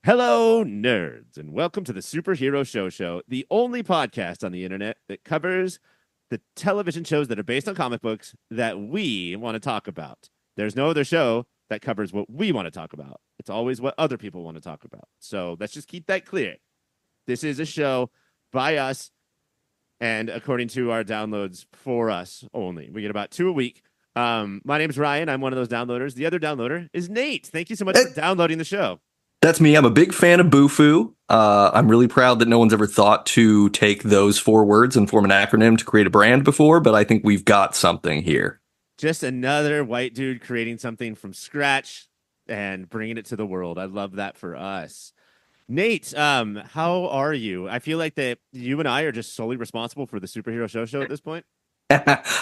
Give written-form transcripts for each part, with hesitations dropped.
Hello, nerds, and welcome to the Superhero Show, the only podcast on the internet that covers the television shows that are based on comic books that we want to talk about. There's no other show that covers what we want to talk about. It's always what other people want to talk about. So let's just keep that clear. This is a show by us and according to our downloads for us only. We get about 2 a week. My name is Ryan. I'm one of those downloaders. The other downloader is Nate. Thank you so much for downloading the show. That's me. I'm a big fan of Bufu. I'm really proud that no one's ever thought to take those 4 words and form an acronym to create a brand before, but I think we've got something here. Just another white dude creating something from scratch and bringing it to the world. I love that for us. Nate, how are you? I feel like that you and I are just solely responsible for the Superhero Show at this point.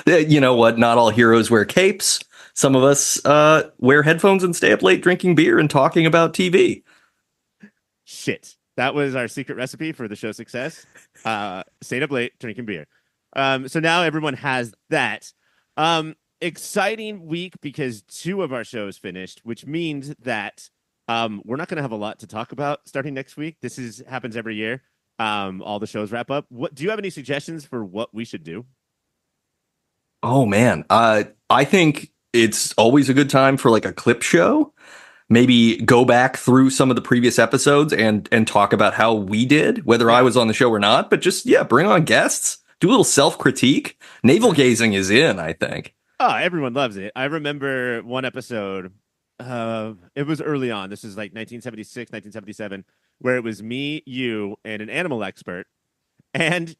You know what? Not all heroes wear capes. Some of us wear headphones and stay up late drinking beer and talking about TV. Shit. That was our secret recipe for the show success. Staying up late, drinking beer. So now everyone has that. Exciting week because 2 of our shows finished, which means that we're not going to have a lot to talk about starting next week. This happens every year. All the shows wrap up. Do you have any suggestions for what we should do? Oh, man. I think it's always a good time for like a clip show. Maybe go back through some of the previous episodes and talk about how we did, whether I was on the show or not. But just, bring on guests. Do a little self-critique. Navel gazing is in, I think. Oh, everyone loves it. I remember one episode. It was early on. This is like 1976, 1977, where it was me, you, and an animal expert. And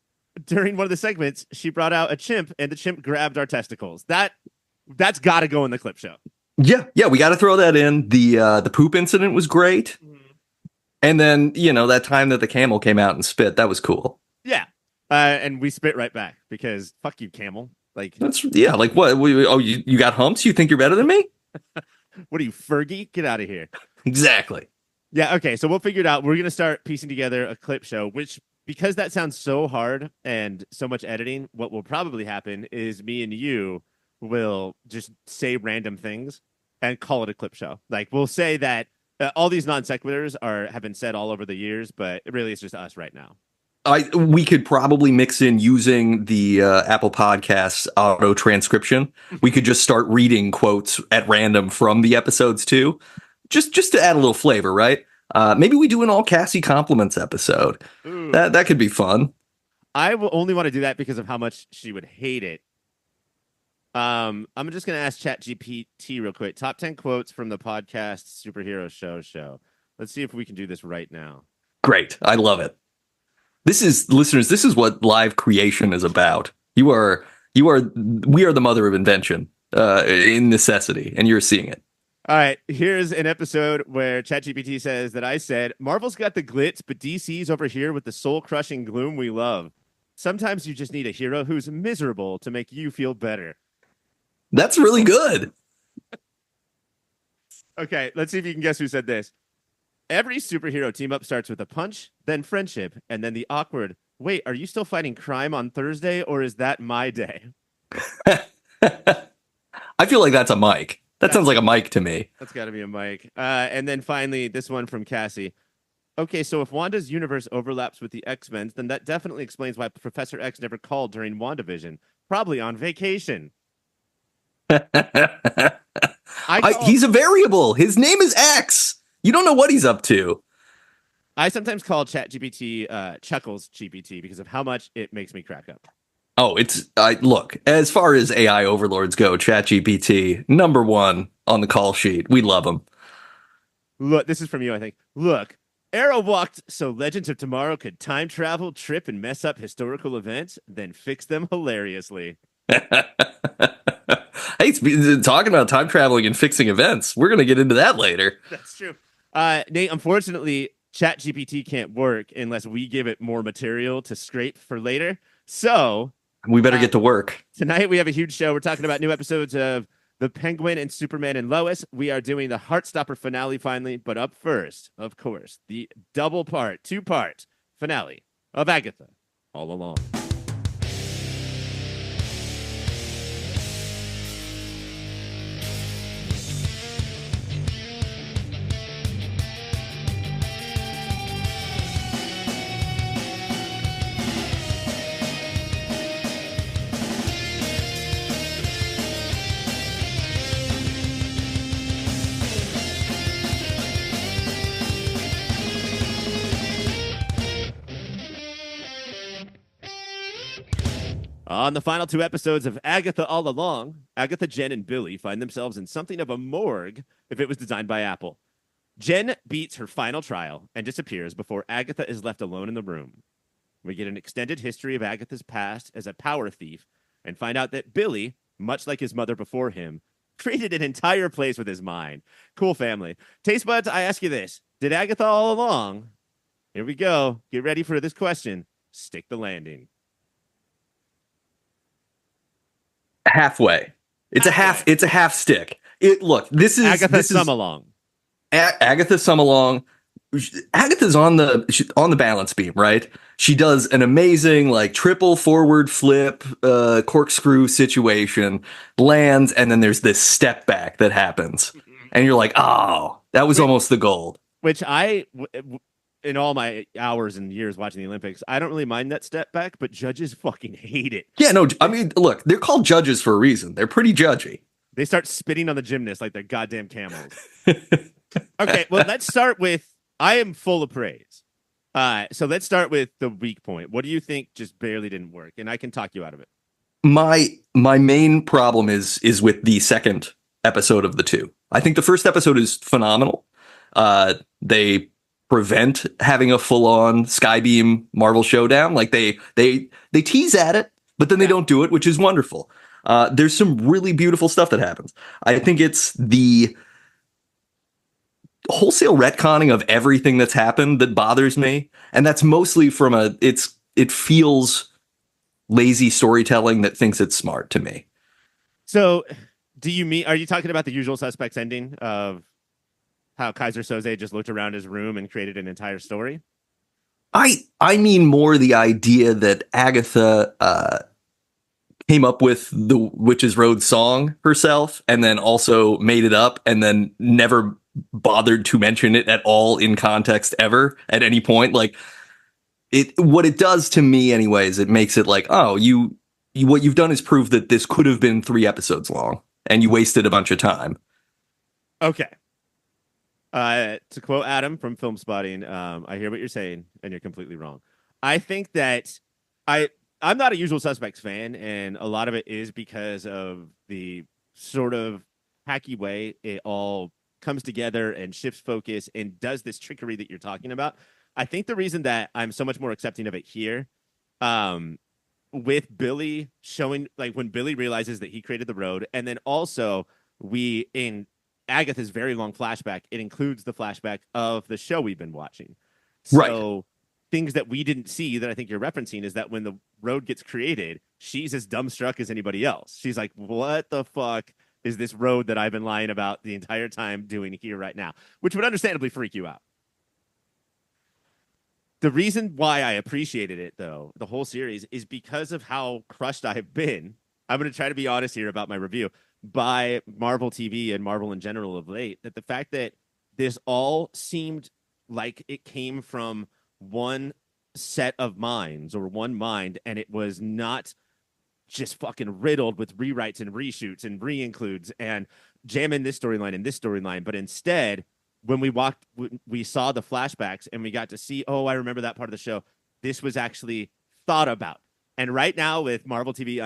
during one of the segments, she brought out a chimp, and the chimp grabbed our testicles. That's got to go in the clip show. Yeah, we got to throw that in. The poop incident was great, and then that time that the camel came out and spit, that was cool. Yeah, and we spit right back because fuck you, camel. Like like what? You got humps? You think you're better than me? What are you, Fergie? Get out of here. Exactly. Yeah. Okay. So we'll figure it out. We're gonna start piecing together a clip show, which. Because that sounds so hard and so much editing, what will probably happen is me and you will just say random things and call it a clip show. Like we'll say that all these non sequiturs have been said all over the years, but really it's just us right now. We could probably mix in using the Apple Podcasts auto transcription. We could just start reading quotes at random from the episodes too, just to add a little flavor, right? Maybe we do an all Cassie compliments episode. Ooh. That could be fun. I will only want to do that because of how much she would hate it. I'm just going to ask ChatGPT real quick. Top 10 quotes from the podcast Superhero Show. Let's see if we can do this right now. Great. I love it. This is what live creation is about. We are the mother of invention in necessity, and you're seeing it. All right, here's an episode where ChatGPT says that I said, Marvel's got the glitz, but DC's over here with the soul-crushing gloom we love. Sometimes you just need a hero who's miserable to make you feel better. That's really good. Okay, let's see if you can guess who said this. Every superhero team-up starts with a punch, then friendship, and then the awkward, wait, are you still fighting crime on Thursday, or is that my day? I feel like that's a Mike. That sounds like a Mike to me. That's got to be a Mike. And then finally, this one from Cassie. Okay, so if Wanda's universe overlaps with the X-Men's, then that definitely explains why Professor X never called during WandaVision. Probably on vacation. He's a variable. His name is X. You don't know what he's up to. I sometimes call ChatGPT Chuckles GPT because of how much it makes me crack up. Oh, look, as far as AI overlords go, ChatGPT, number 1 on the call sheet. We love him. Look, this is from you, I think. Look, Arrow walked so Legends of Tomorrow could time travel, trip, and mess up historical events, then fix them hilariously. Hey, talking about time traveling and fixing events, we're going to get into that later. That's true. Nate, unfortunately, ChatGPT can't work unless we give it more material to scrape for later. So... we better get to work. Tonight we have a huge show. We're talking about new episodes of The Penguin and Superman and Lois. We are doing the Heartstopper finale finally, but up first, of course, the two-part finale of Agatha All Along. On the final two episodes of Agatha All Along, Agatha, Jen, and Billy find themselves in something of a morgue if it was designed by Apple. Jen beats her final trial and disappears before Agatha is left alone in the room. We get an extended history of Agatha's past as a power thief and find out that Billy, much like his mother before him, created an entire place with his mind. Cool family. Taste buds, I ask you this. Did Agatha All Along? Here we go. Get ready for this question. Stick the landing. Halfway. It's a half stick. Look, this is Agatha Summalong. Agatha Summalong. Agatha's on the balance beam, right? She does an amazing like triple forward flip corkscrew situation, lands, and then there's this step back that happens. And you're like, oh, that was almost the gold. Which in all my hours and years watching the Olympics, I don't really mind that step back, but judges fucking hate it. Yeah, no, I mean, look, they're called judges for a reason. They're pretty judgy. They start spitting on the gymnasts like they're goddamn camels. Okay, well, let's start with, I am full of praise. So let's start with the weak point. What do you think just barely didn't work? And I can talk you out of it. My main problem is with the second episode of the two. I think the first episode is phenomenal. They prevent having a full-on Skybeam Marvel showdown. Like they tease at it, but then they don't do it, which is wonderful. There's some really beautiful stuff that happens. I think it's the wholesale retconning of everything that's happened that bothers me, and that's mostly from it feels lazy storytelling that thinks it's smart to me. So, are you talking about the Usual Suspects ending of how Kaiser Soze just looked around his room and created an entire story? I mean more the idea that Agatha came up with the Witch's Road song herself and then also made it up and then never bothered to mention it at all in context ever at any point. Like what it does to me anyways, it makes it like, oh, what you've done is prove that this could have been 3 episodes long and you wasted a bunch of time. Okay. To quote Adam from Film Spotting, I hear what you're saying, and you're completely wrong. I think that I'm not a Usual Suspects fan, and a lot of it is because of the sort of hacky way it all comes together and shifts focus and does this trickery that you're talking about. I think the reason that I'm so much more accepting of it here, with Billy showing, like when Billy realizes that he created the road, and then also in Agatha's very long flashback, it includes the flashback of the show we've been watching. So right. Things that we didn't see that I think you're referencing is that when the road gets created, she's as dumbstruck as anybody else. She's like, what the fuck is this road that I've been lying about the entire time doing here right now? Which would understandably freak you out. The reason why I appreciated it, though, the whole series, is because of how crushed I have been. I'm going to try to be honest here about my review. By Marvel TV and Marvel in general of late, that the fact that this all seemed like it came from one set of minds or one mind, and it was not just fucking riddled with rewrites and reshoots and re-includes and jam in this storyline and this storyline, but instead, when we saw the flashbacks and we got to see, oh, I remember that part of the show, this was actually thought about. And right now with Marvel TV,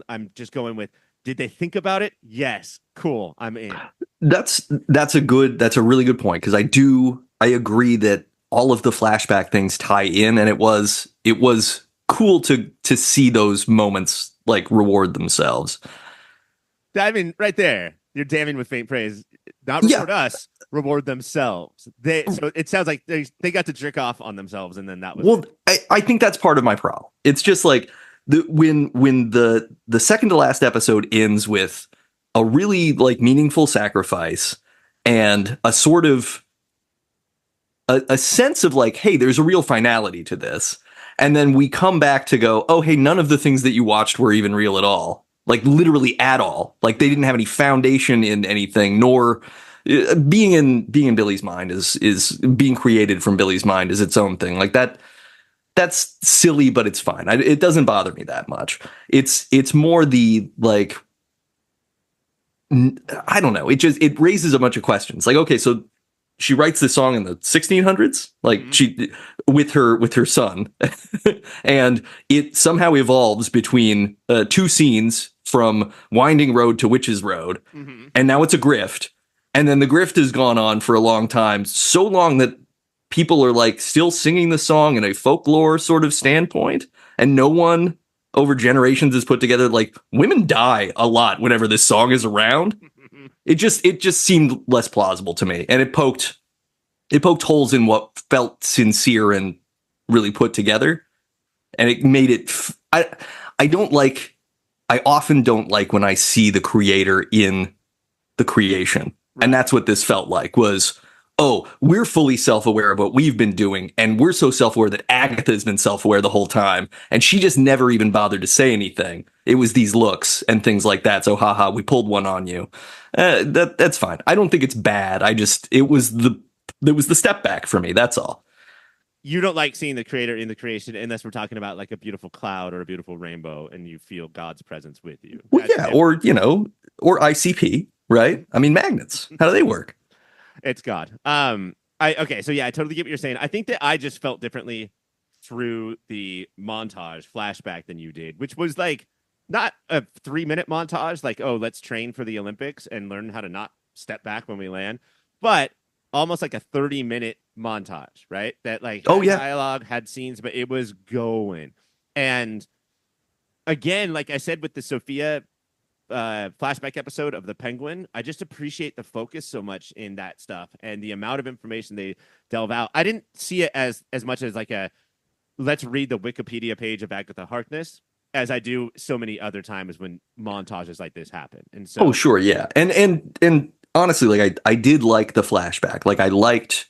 I'm just going with, did they think about it? Yes. Cool. I'm in. That's a really good point, because I agree that all of the flashback things tie in, and it was cool to see those moments like reward themselves. I mean, right there, you're damning with faint praise. Not reward us, reward themselves. So it sounds like they got to jerk off on themselves, and then that was I think that's part of my problem. It's just like when the second to last episode ends with a really like meaningful sacrifice and a sort of a sense of like, hey, there's a real finality to this. And then we come back to go, oh, hey, none of the things that you watched were even real at all. Like literally at all. Like they didn't have any foundation in anything, nor being in Billy's mind is being created from Billy's mind is its own thing. Like that's silly, but it's fine. It doesn't bother me that much. It's more the like, I don't know. It raises a bunch of questions. Like, okay, so she writes this song in the 1600s, like she with her son, and it somehow evolves between two scenes from Winding Road to Witch's Road, and now it's a grift, and then the grift has gone on for a long time, so long that people are like still singing the song in a folklore sort of standpoint, and no one over generations has put together like women die a lot whenever this song is around. It just seemed less plausible to me, and it poked holes in what felt sincere and really put together, and it made it. I often don't like when I see the creator in the creation, and that's what this felt like. Was, oh, we're fully self-aware of what we've been doing, and we're so self-aware that Agatha has been self-aware the whole time, and she just never even bothered to say anything. It was these looks and things like that. So, haha, we pulled one on you. That's fine. I don't think it's bad. It was the step back for me. That's all. You don't like seeing the creator in the creation unless we're talking about like a beautiful cloud or a beautiful rainbow, and you feel God's presence with you. Well, yeah, or ICP, right? I mean, magnets. How do they work? It's God. Okay, so yeah, I totally get what you're saying. I think that I just felt differently through the montage flashback than you did, which was like not a 3-minute montage, like, oh, let's train for the Olympics and learn how to not step back when we land, but almost like a 30-minute montage, right? That like dialogue, had scenes, but it was going. And again, like I said with the Sophia flashback episode of the Penguin, I just appreciate the focus so much in that stuff and the amount of information they delve out. I didn't see it as much as like a let's read the Wikipedia page of Agatha Harkness as I do so many other times when montages like this happen. And so, oh sure, yeah, and honestly, like I did like the flashback. Like I liked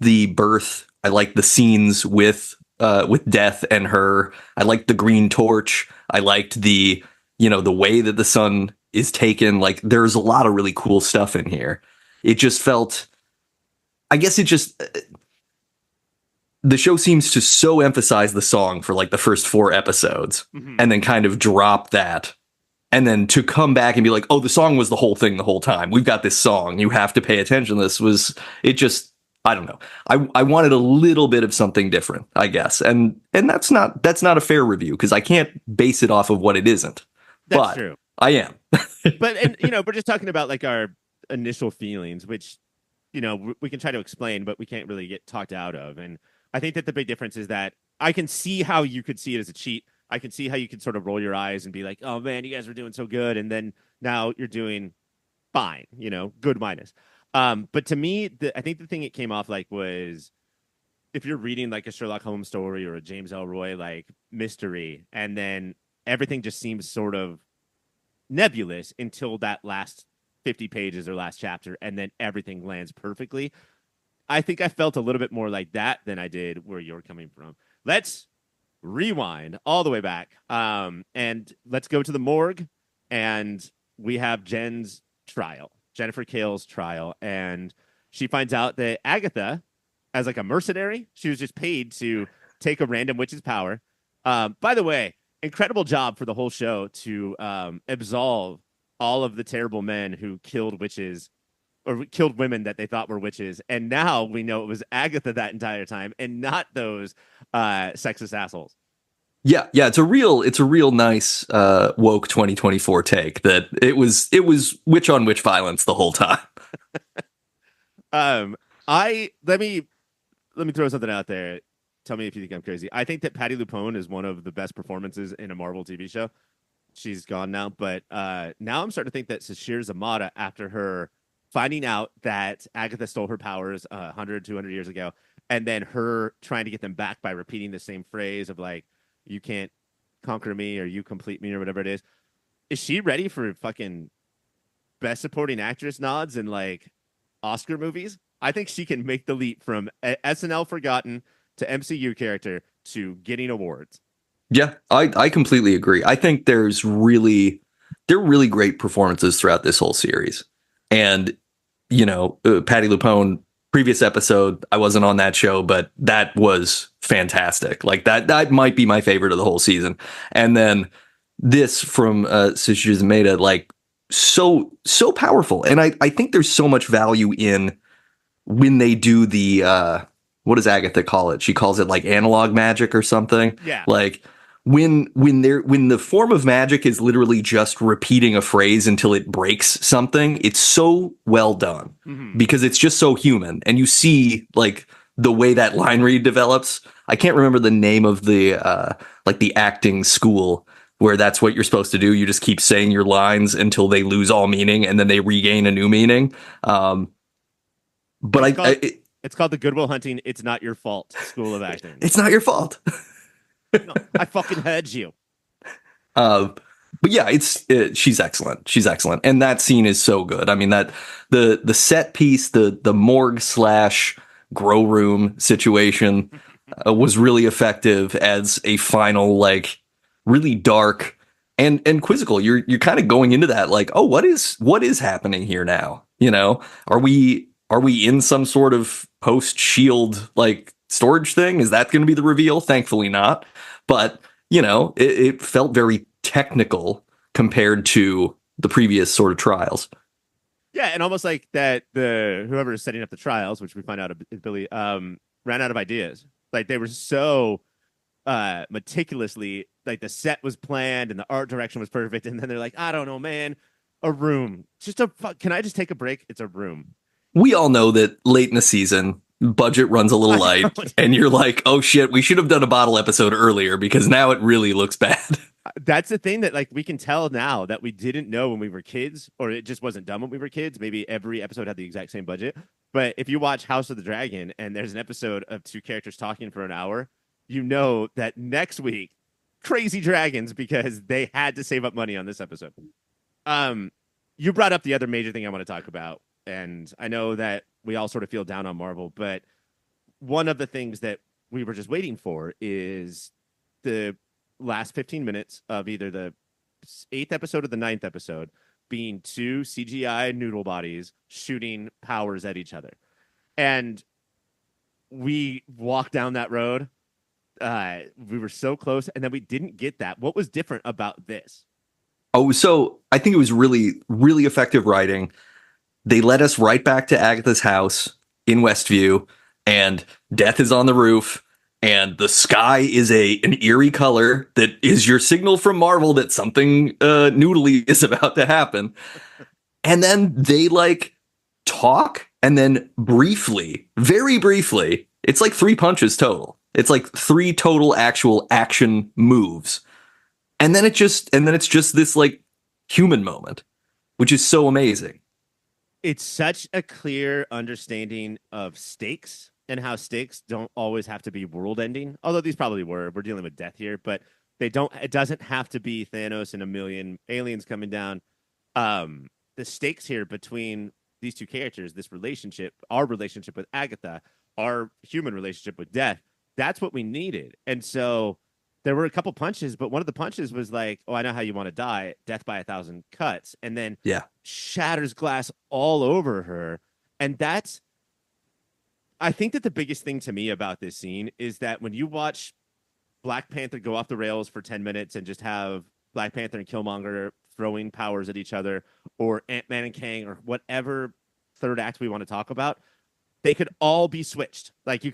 the birth. I liked the scenes with Death and her. I liked the green torch. I liked the way that the sun is taken. Like there's a lot of really cool stuff in here. It just felt, I guess it just, the show seems to so emphasize the song for like the first 4 episodes and then kind of drop that. And then to come back and be like, oh, the song was the whole thing the whole time. We've got this song. You have to pay attention. It just, I don't know. I wanted a little bit of something different, I guess. And that's not a fair review because I can't base it off of what it isn't. That's true. I am. But we're just talking about like our initial feelings, which, we can try to explain, but we can't really get talked out of. And I think that the big difference is that I can see how you could see it as a cheat. I can see how you could sort of roll your eyes and be like, oh man, you guys were doing so good. And then now you're doing fine, good minus. But to me, I think the thing it came off like was if you're reading like a Sherlock Holmes story or a James Elroy like mystery, and then everything just seems sort of nebulous until that last 50 pages or last chapter, and then everything lands perfectly. I think I felt a little bit more like that than I did where you're coming from. Let's rewind all the way back, and let's go to the morgue, and we have Jennifer Kale's trial, and she finds out that Agatha, as like a mercenary, she was just paid to take a random witch's power. By the way, incredible job for the whole show to absolve all of the terrible men who killed witches or killed women that they thought were witches. And now we know it was Agatha that entire time and not those sexist assholes. Yeah. It's a real nice woke 2024 take that it was witch on witch violence the whole time. Let me throw something out there. Tell me if you think I'm crazy. I think that Patti LuPone is one of the best performances in a Marvel TV show. She's gone now, but now I'm starting to think that Sashir Zamata, after her finding out that Agatha stole her powers 100, 200 years ago, and then her trying to get them back by repeating the same phrase of like, you can't conquer me or you complete me or whatever it is she ready for fucking best supporting actress nods in like Oscar movies? I think she can make the leap from SNL forgotten to MCU character to getting awards. Yeah, I completely agree. I think there are really great performances throughout this whole series. And, Patti LuPone, previous episode, I wasn't on that show, but that was fantastic. Like that might be my favorite of the whole season. And then this from Sashir Zamata, like so powerful. And I think there's so much value in when they do the what does Agatha call it? She calls it like analog magic or something. Yeah. Like when the form of magic is literally just repeating a phrase until it breaks something, it's so well done because it's just so human. And you see like the way that line read develops. I can't remember the name of the like the acting school where that's what you're supposed to do. You just keep saying your lines until they lose all meaning and then they regain a new meaning. But it's called the Goodwill Hunting. It's not your fault. School of acting. It's not your fault. No, I fucking heard you. But yeah, she's excellent. She's excellent, and that scene is so good. I mean, that the set piece, the morgue / grow room situation was really effective as a final, like, really dark and quizzical. You're kind of going into that like, oh, what is happening here now? You know, are we in some sort of post-Shield like storage thing? Is that going to be the reveal? Thankfully not. But, you know, it felt very technical compared to the previous sort of trials. Yeah, and almost like that whoever is setting up the trials, which we find out is Billy, ran out of ideas. Like they were so meticulously, like the set was planned and the art direction was perfect, and then they're like, I don't know, man, a room. Can I just take a break? It's a room. We all know that late in the season, budget runs a little light, and you're like, oh shit, we should have done a bottle episode earlier because now it really looks bad. That's the thing that like we can tell now that we didn't know when we were kids, or it just wasn't done when we were kids. Maybe every episode had the exact same budget. But if you watch House of the Dragon and there's an episode of two characters talking for an hour, you know that next week, crazy dragons, because they had to save up money on this episode. You brought up the other major thing I want to talk about. And I know that we all sort of feel down on Marvel, but one of the things that we were just waiting for is the last 15 minutes of either the 8th episode or the 9th episode being two CGI noodle bodies shooting powers at each other. And we walked down that road. We were so close, and then we didn't get that. What was different about this? Oh, so I think it was really, really effective writing. They led us right back to Agatha's house in Westview, and Death is on the roof, and the sky is an eerie color that is your signal from Marvel that something noodly is about to happen. And then they like talk, and then briefly, very briefly, it's like 3 punches total. It's like 3 total actual action moves. And then it's just this like human moment, which is so amazing. It's such a clear understanding of stakes and how stakes don't always have to be world ending. Although these probably were. We're dealing with death here, but it doesn't have to be Thanos and a million aliens coming down. The stakes here between these two characters, this relationship, our relationship with Agatha, our human relationship with Death, that's what we needed. And so there were a couple punches, but one of the punches was like, oh, I know how you want to die, death by 1,000 cuts. And then shatters glass all over her. And I think that the biggest thing to me about this scene is that when you watch Black Panther go off the rails for 10 minutes and just have Black Panther and Killmonger throwing powers at each other, or Ant-Man and Kang, or whatever third act we want to talk about, they could all be switched. Like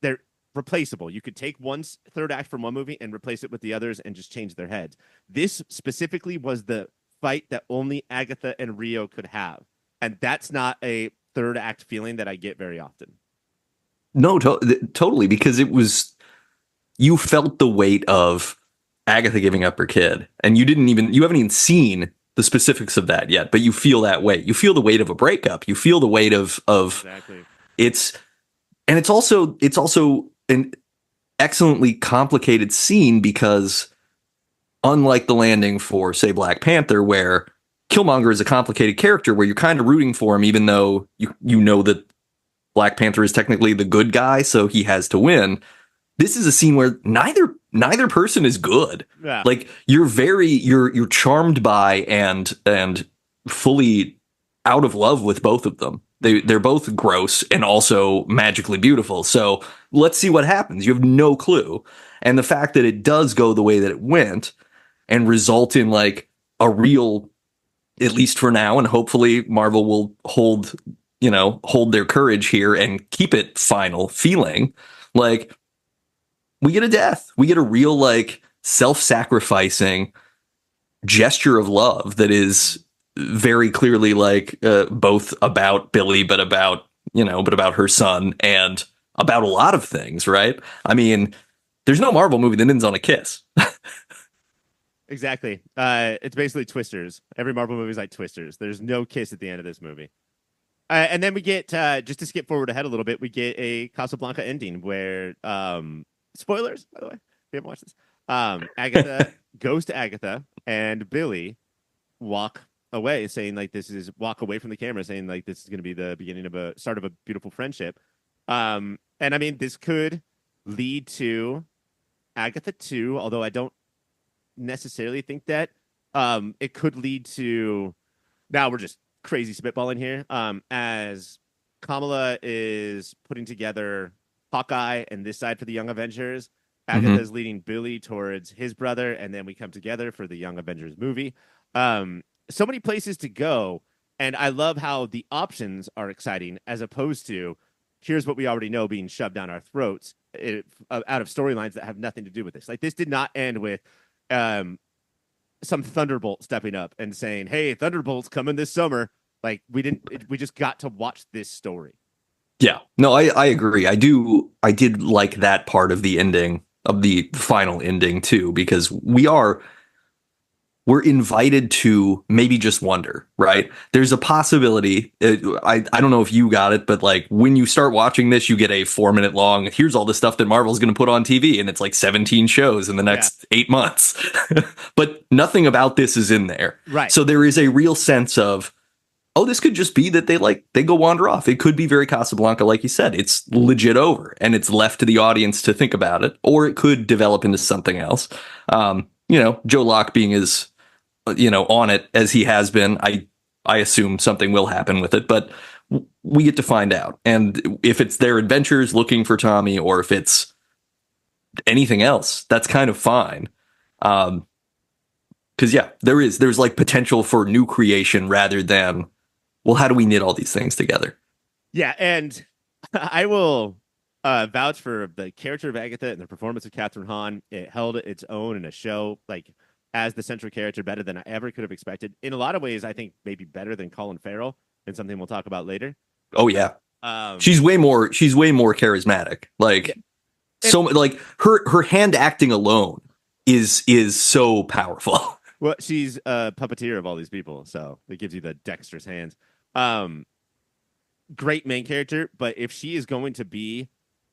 they're replaceable. You could take one third act from one movie and replace it with the others and just change their heads. This specifically was the fight that only Agatha and Rio could have. And that's not a third act feeling that I get very often. No, totally, because you felt the weight of Agatha giving up her kid, and you haven't even seen the specifics of that yet, but you feel that weight. You feel the weight of a breakup. You feel the weight of exactly. It's also an excellently complicated scene because unlike the landing for, say, Black Panther, where Killmonger is a complicated character where you're kind of rooting for him, even though you know that Black Panther is technically the good guy, so he has to win. This is a scene where neither person is good. Yeah. Like you're charmed by and fully out of love with both of them. They're both gross and also magically beautiful. So let's see what happens. You have no clue. And the fact that it does go the way that it went and result in like a real, at least for now, and hopefully Marvel will hold, hold their courage here and keep it final feeling, like we get a death. We get a real like self-sacrificing gesture of love that is very clearly like both about Billy, but about her son and about a lot of things, right? I mean, there's no Marvel movie that ends on a kiss. Exactly. It's basically Twisters. Every Marvel movie is like Twisters. There's no kiss at the end of this movie. And then we get, just to skip forward ahead a little bit, we get a Casablanca ending where, spoilers, by the way, if you haven't watched this, Agatha goes to Agatha and Billy walk away saying like, walk away from the camera saying like, this is going to be the beginning of start of a beautiful friendship. And I mean, this could lead to Agatha 2, although I don't necessarily think that. It could lead to, now we're just crazy spitballing here. As Kamala is putting together Hawkeye and this side for the Young Avengers, Agatha is leading Billy towards his brother, and then we come together for the Young Avengers movie. So many places to go, and I love how the options are exciting as opposed to here's what we already know being shoved down our throats out of storylines that have nothing to do with this. Like, this did not end with some Thunderbolt stepping up and saying, "Hey, Thunderbolt's coming this summer." Like, we just got to watch this story. Yeah, no, I agree. I did like that part of the ending, of the final ending too, because we're invited to maybe just wonder, right? There's a possibility. I don't know if you got it, but like when you start watching this, you get a 4-minute long, here's all the stuff that Marvel's going to put on TV. And it's like 17 shows in the next 8 months. But nothing about this is in there. Right. So there is a real sense of, oh, this could just be that they go wander off. It could be very Casablanca, like you said. It's legit over and it's left to the audience to think about it, or it could develop into something else. Joe Locke being as on it as he has been, I assume something will happen with it, but we get to find out. And if it's their adventures looking for Tommy, or if it's anything else, that's kind of fine. Because there's like potential for new creation rather than, well, how do we knit all these things together? Yeah, and I will vouch for the character of Agatha and the performance of Catherine Hahn. It held its own in a show, like, as the central character, better than I ever could have expected. In a lot of ways, I think maybe better than Colin Farrell, and something we'll talk about later. Oh yeah, she's way more charismatic. Like, so like her hand acting alone is so powerful. Well, she's a puppeteer of all these people, so it gives you the dexterous hands. Great main character, but if she is going to be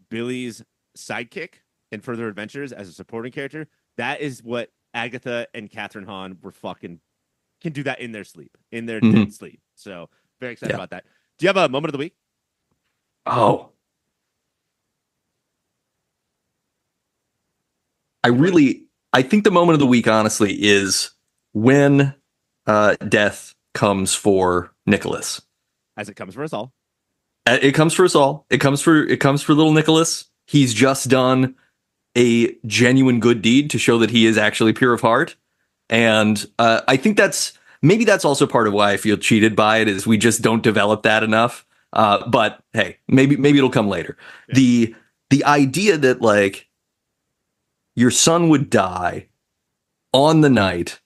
Billy's sidekick in further adventures as a supporting character, that is what Agatha and Catherine Hahn can do that in their sleep, in their dead sleep. So very excited about that. Do you have a moment of the week? Oh, I think the moment of the week, honestly, is when death comes for Nicholas. As it comes for us all. It comes for us all. It comes for little Nicholas. He's just done a genuine good deed to show that he is actually pure of heart. And I think that's also part of why I feel cheated by it, is we just don't develop that enough. But hey, maybe it'll come later. Yeah. The idea that like your son would die on the night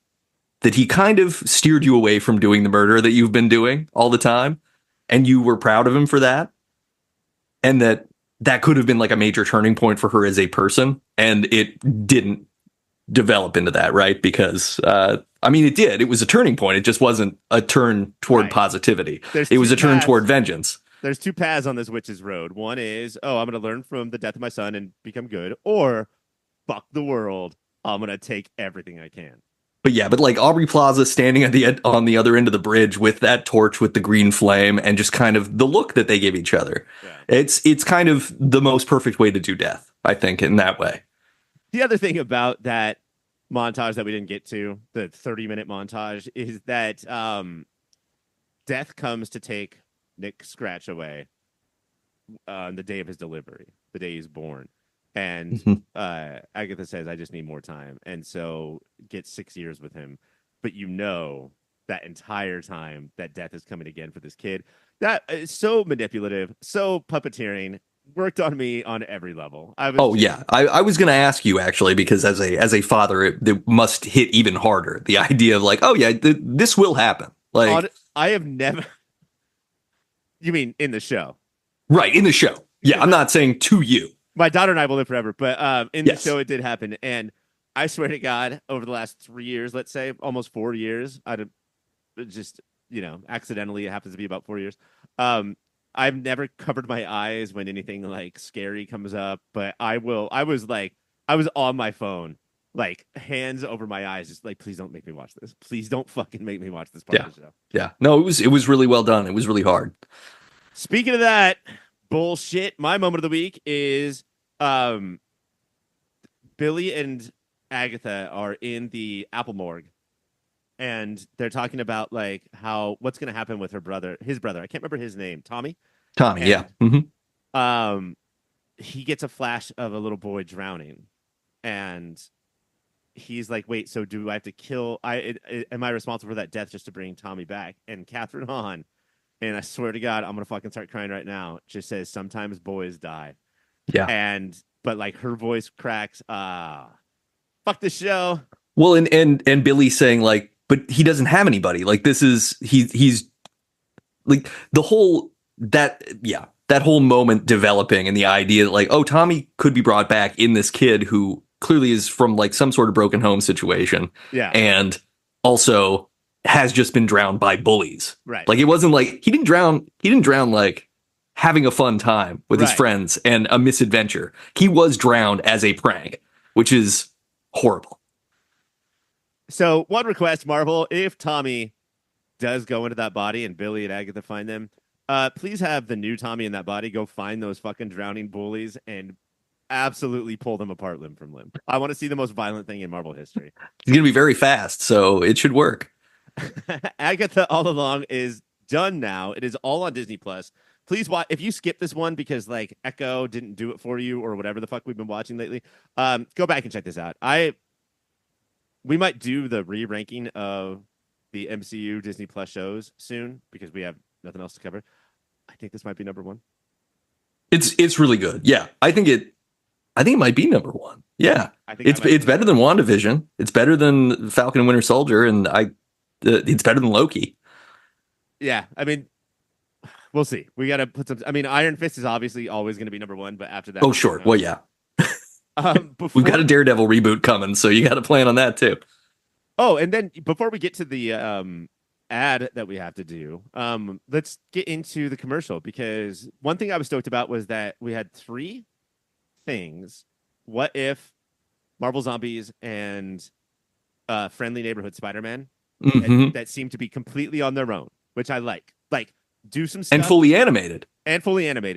that he kind of steered you away from doing the murder that you've been doing all the time, and you were proud of him for that, and that could have been like a major turning point for her as a person, and it didn't develop into that, right? Because it did. It was a turning point. It just wasn't a turn toward positivity. It was a turn toward vengeance. There's two paths on this witch's road. One is, I'm going to learn from the death of my son and become good, or fuck the world. I'm going to take everything I can. But like Aubrey Plaza standing on the other end of the bridge with that torch with the green flame, and just kind of the look that they give each other. Yeah. It's kind of the most perfect way to do death, I think, in that way. The other thing about that montage that we didn't get to, the 30-minute montage, is that death comes to take Nick Scratch away on the day of his delivery, the day he's born. And Agatha says, I just need more time. And so get 6 years with him. But that entire time that death is coming again for this kid. That is so manipulative, so puppeteering, worked on me on every level. I was Oh yeah, I was gonna ask you actually because as a father, it must hit even harder. The idea of like, oh yeah, this will happen. on. Like I have never. You mean in the show? right in the show. Yeah, Because I'm not saying to you. my daughter and I will live forever, but in the Yes. show it did happen, and I swear to God, over the last 3 years, let's say almost 4 years, I'd just accidentally it happens to be about 4 years. Um, I've never covered my eyes when anything like scary comes up, but I will. I was on my phone, like hands over my eyes, just like, please don't make me watch this. Please don't fucking make me watch this part Yeah. of the show. Yeah. No, it was really well done. It was really hard. Speaking of that bullshit, my moment of the week is um, Billy and Agatha are in the Apple morgue, and they're talking about like how what's going to happen with his brother. I can't remember his name, Tommy, Tommy, yeah. and um, he gets a flash of a little boy drowning, and he's like, "Wait, so do I have to kill? Am I responsible for that death just to bring Tommy back?" And Catherine Hahn, and I swear to God, I'm gonna fucking start crying right now. Just says, "Sometimes boys die," Yeah. and but like her voice cracks. Fuck the show. Well, and Billy saying like, but he doesn't have anybody. Like this is he's like the whole that whole moment developing and the idea that like, oh, Tommy could be brought back in this kid who clearly is from like some sort of broken home situation. Yeah. And also has just been drowned by bullies. Right. Like it wasn't like he didn't drown like having a fun time with his Right. friends and a misadventure. He was drowned as a prank, which is horrible. So one request, Marvel, if Tommy does go into that body and Billy and Agatha find them, please have the new Tommy in that body go find those fucking drowning bullies and absolutely pull them apart limb from limb. I want to see the most violent thing in Marvel history. He's going to be very fast, so it should work. Agatha All Along is done now. It is all on Disney Plus. Please watch. If you skip this one because like Echo didn't do it for you or whatever the fuck we've been watching lately, go back and check this out. We might do the re-ranking of the MCU Disney Plus shows soon because we have nothing else to cover. I think this might be number one. It's really good. Yeah, I think it might be number one. Yeah, I think it's better than WandaVision. It's better than Falcon and Winter Soldier, and it's better than Loki. Yeah, I mean, we'll see. We got to put some. I mean, Iron Fist is obviously always going to be number one, but after that, Oh sure. Well, yeah. Before, We've got a Daredevil reboot coming, so you got to plan on that too. Oh, and then before we get to the ad that we have to do, let's get into the commercial because one thing I was stoked about was that we had three things. What if Marvel Zombies and Friendly Neighborhood Spider-Man that seem to be completely on their own, which I like. Like, do some stuff and fully animated,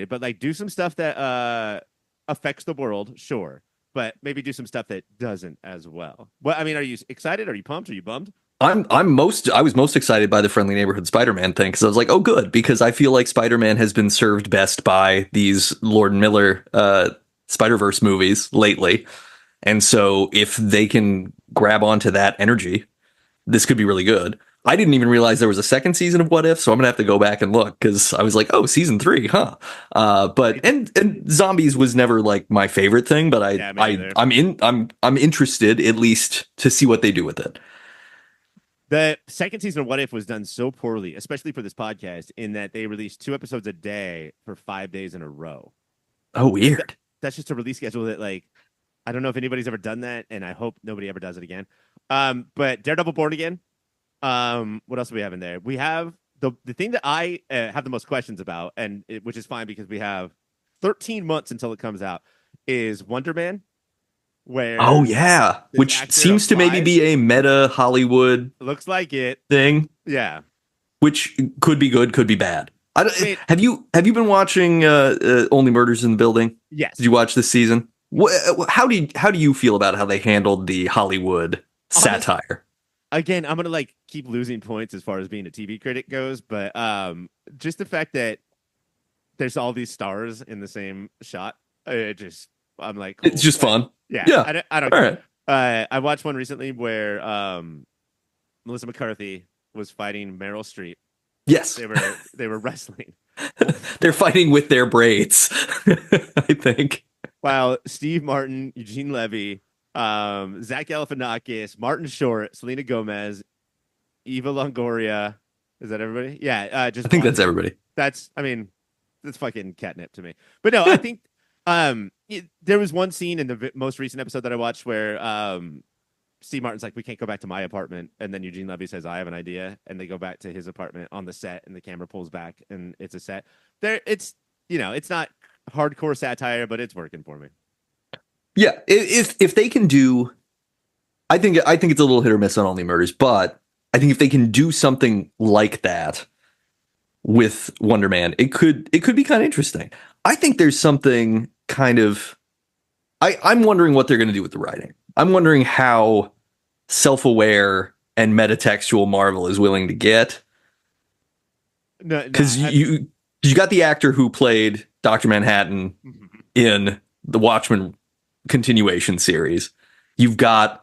but like do some stuff that affects the world, sure, but maybe do some stuff that doesn't as well. What I mean, are you excited? Are you pumped? Are you bummed? I was most excited by the Friendly Neighborhood Spider-Man thing because I was like, oh, good, because I feel like Spider-Man has been served best by these Lord and Miller Spider-Verse movies lately, and so if they can grab onto that energy, this could be really good. I didn't even realize there was a second season of What If, so I'm gonna have to go back and look because I was like, oh, season 3, huh? But zombies was never like my favorite thing, but I'm interested at least to see what they do with it. The second season of What If was done so poorly, especially for this podcast, in that they released 2 episodes a day for 5 days in a row. Oh, weird. That's just a release schedule that, like, I don't know if anybody's ever done that, and I hope nobody ever does it again. But Daredevil Born Again. What else do we have in there? We have the thing that I have the most questions about, which is fine because we have 13 months until it comes out, is Wonder Man. Where oh yeah, which seems to maybe be a meta Hollywood looks like it thing. Yeah, which could be good, could be bad. Have you been watching Only Murders in the Building? Yes. Did you watch this season? How do you feel about how they handled the Hollywood satire? Again, I'm gonna like keep losing points as far as being a TV critic goes, but just the fact that there's all these stars in the same shot, I'm like, cool. It's just fun. Yeah. I don't All care. right. I watched one recently where Melissa McCarthy was fighting Meryl Streep. Yes. They were wrestling. They're fighting with their braids, I think. While Steve Martin, Eugene Levy, Zach Galifianakis, Martin Short, Selena Gomez, Eva Longoria. Is that everybody? Yeah, just I think that's everybody. That's fucking catnip to me. But no, I think there was one scene in the most recent episode that I watched where Steve Martin's like, we can't go back to my apartment. And then Eugene Levy says, I have an idea. And they go back to his apartment on the set and the camera pulls back and it's a set. It's not hardcore satire, but it's working for me. Yeah. If they can do, I think it's a little hit or miss on Only Murders, but I think if they can do something like that with Wonder Man, it could be kind of interesting. I think there's something kind of, I'm wondering what they're going to do with the writing. I'm wondering how self-aware and metatextual Marvel is willing to get. Because you got the actor who played Dr. Manhattan in the Watchmen continuation series. You've just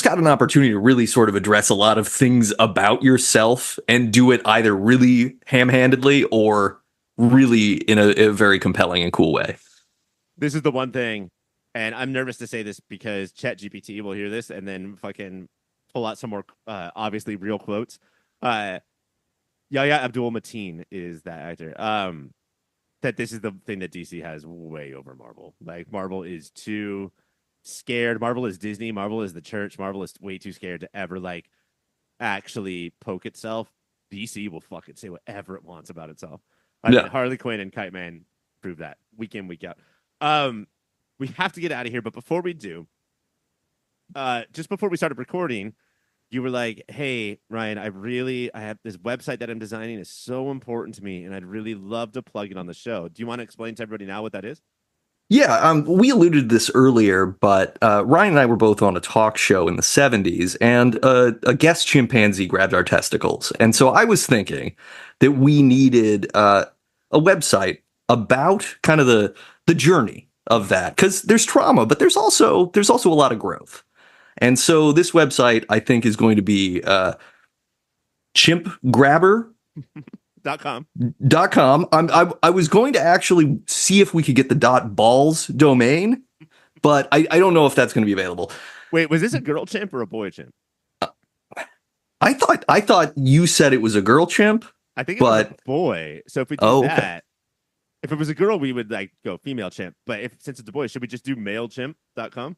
got an opportunity to really sort of address a lot of things about yourself and do it either really ham-handedly or really in a very compelling and cool way. This is the one thing, and I'm nervous to say this because ChatGPT will hear this and then fucking pull out some more obviously real quotes. Yahya Abdul-Mateen is that actor. That this is the thing that DC has way over Marvel. Like, Marvel is too scared. Marvel is Disney. Marvel is the church. Marvel is way too scared to ever like actually poke itself. DC will fucking say whatever it wants about itself. I mean, Harley Quinn and Kite Man prove that week in, week out. We have to get out of here, but before we do, just before we started recording, you were like, "Hey, Ryan, I have this website that I'm designing is so important to me, and I'd really love to plug it on the show." Do you want to explain to everybody now what that is? Yeah, we alluded to this earlier, but Ryan and I were both on a talk show in the 70s, and a guest chimpanzee grabbed our testicles. And so I was thinking that we needed a website about kind of the journey of that, because there's trauma, but there's also a lot of growth. And so this website, I think, is going to be chimpgrabber.com. I was going to actually see if we could get the .balls domain, but I don't know if that's going to be available. Wait, was this a girl chimp or a boy chimp? I thought you said it was a girl chimp. I think it was a boy. So if we do that, if it was a girl, we would like go female chimp. But since it's a boy, should we just do mailchimp.com?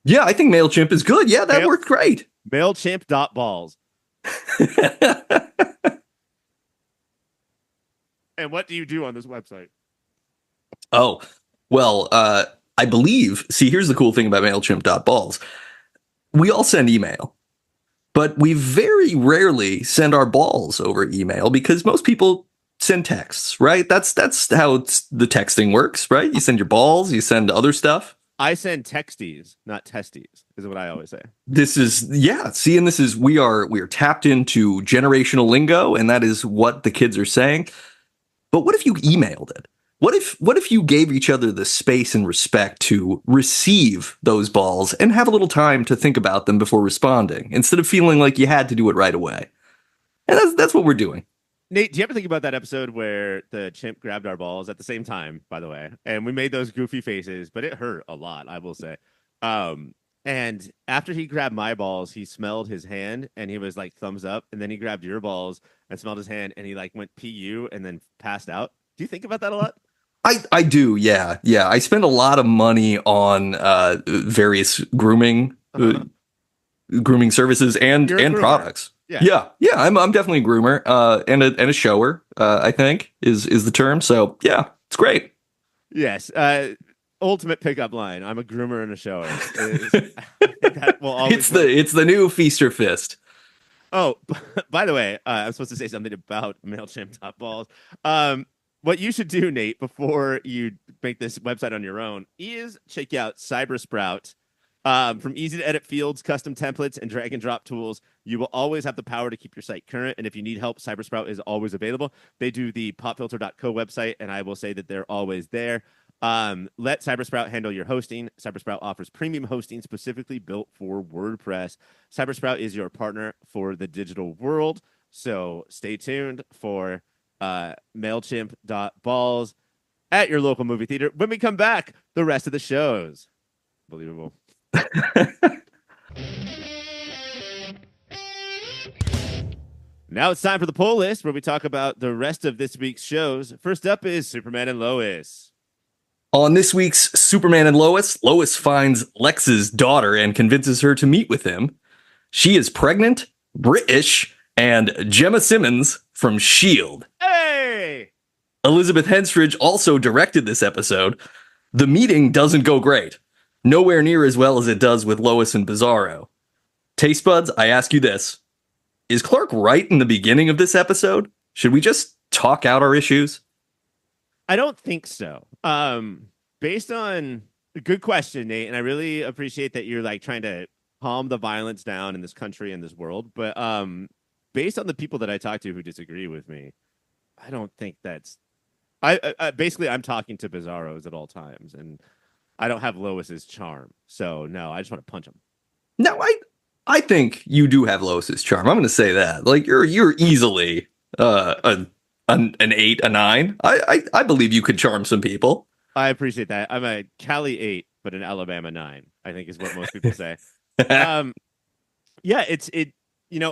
Yeah, I think MailChimp is good. Yeah, that worked great. Mailchimp.balls. And what do you do on this website? Oh, well, I believe, see, here's the cool thing about MailChimp.balls. We all send email, but we very rarely send our balls over email because most people send texts, right? That's how the texting works, right? You send your balls, you send other stuff. I send texties, not testes, is what I always say. This is, yeah. See, and this is, we are tapped into generational lingo, and that is what the kids are saying. But what if you emailed it? What if you gave each other the space and respect to receive those balls and have a little time to think about them before responding, instead of feeling like you had to do it right away? And that's what we're doing. Nate, do you ever think about that episode where the chimp grabbed our balls at the same time, by the way, and we made those goofy faces, but it hurt a lot, I will say. And after he grabbed my balls, he smelled his hand and he was like thumbs up, and then he grabbed your balls and smelled his hand and he like went PU and then passed out. Do you think about that a lot? I do, yeah. I spend a lot of money on various grooming services and products. Yeah. I'm definitely a groomer and a shower. I think is the term. So yeah, it's great. Yes, ultimate pickup line. I'm a groomer and a shower. That will always it's the new feast or fist. Oh, by the way, I'm supposed to say something about MailChimp.balls. What you should do, Nate, before you make this website on your own, is check out Cybersprout. From easy to edit fields, custom templates, and drag and drop tools, you will always have the power to keep your site current. And if you need help, Cybersprout is always available. They do the popfilter.co website, and I will say that they're always there. Let Cybersprout handle your hosting. Cybersprout offers premium hosting specifically built for WordPress. Cybersprout is your partner for the digital world. So stay tuned for MailChimp.balls at your local movie theater. When we come back, the rest of the shows. Believable. Now it's time for the poll list where we talk about the rest of this week's shows. First up is Superman and Lois. On this week's Superman and Lois, Lois finds Lex's daughter and convinces her to meet with him. She is pregnant, British, and Gemma Simmons from S.H.I.E.L.D. Hey! Elizabeth Henstridge also directed this episode. The meeting doesn't go great. Nowhere near as well as it does with Lois and Bizarro. Taste buds, I ask you this. Is Clark right in the beginning of this episode? Should we just talk out our issues? I don't think so. Based on a good question, Nate, and I really appreciate that you're like trying to calm the violence down in this country and this world. But based on the people that I talk to who disagree with me, I don't think that's. Basically I'm talking to Bizarros at all times, and I don't have Lois's charm. So no, I just want to punch him. No, I think you do have Lois's charm. I'm going to say that. Like you're easily an 8, a 9. I believe you could charm some people. I appreciate that. I'm a Cali 8, but an Alabama 9, I think is what most people say. Yeah,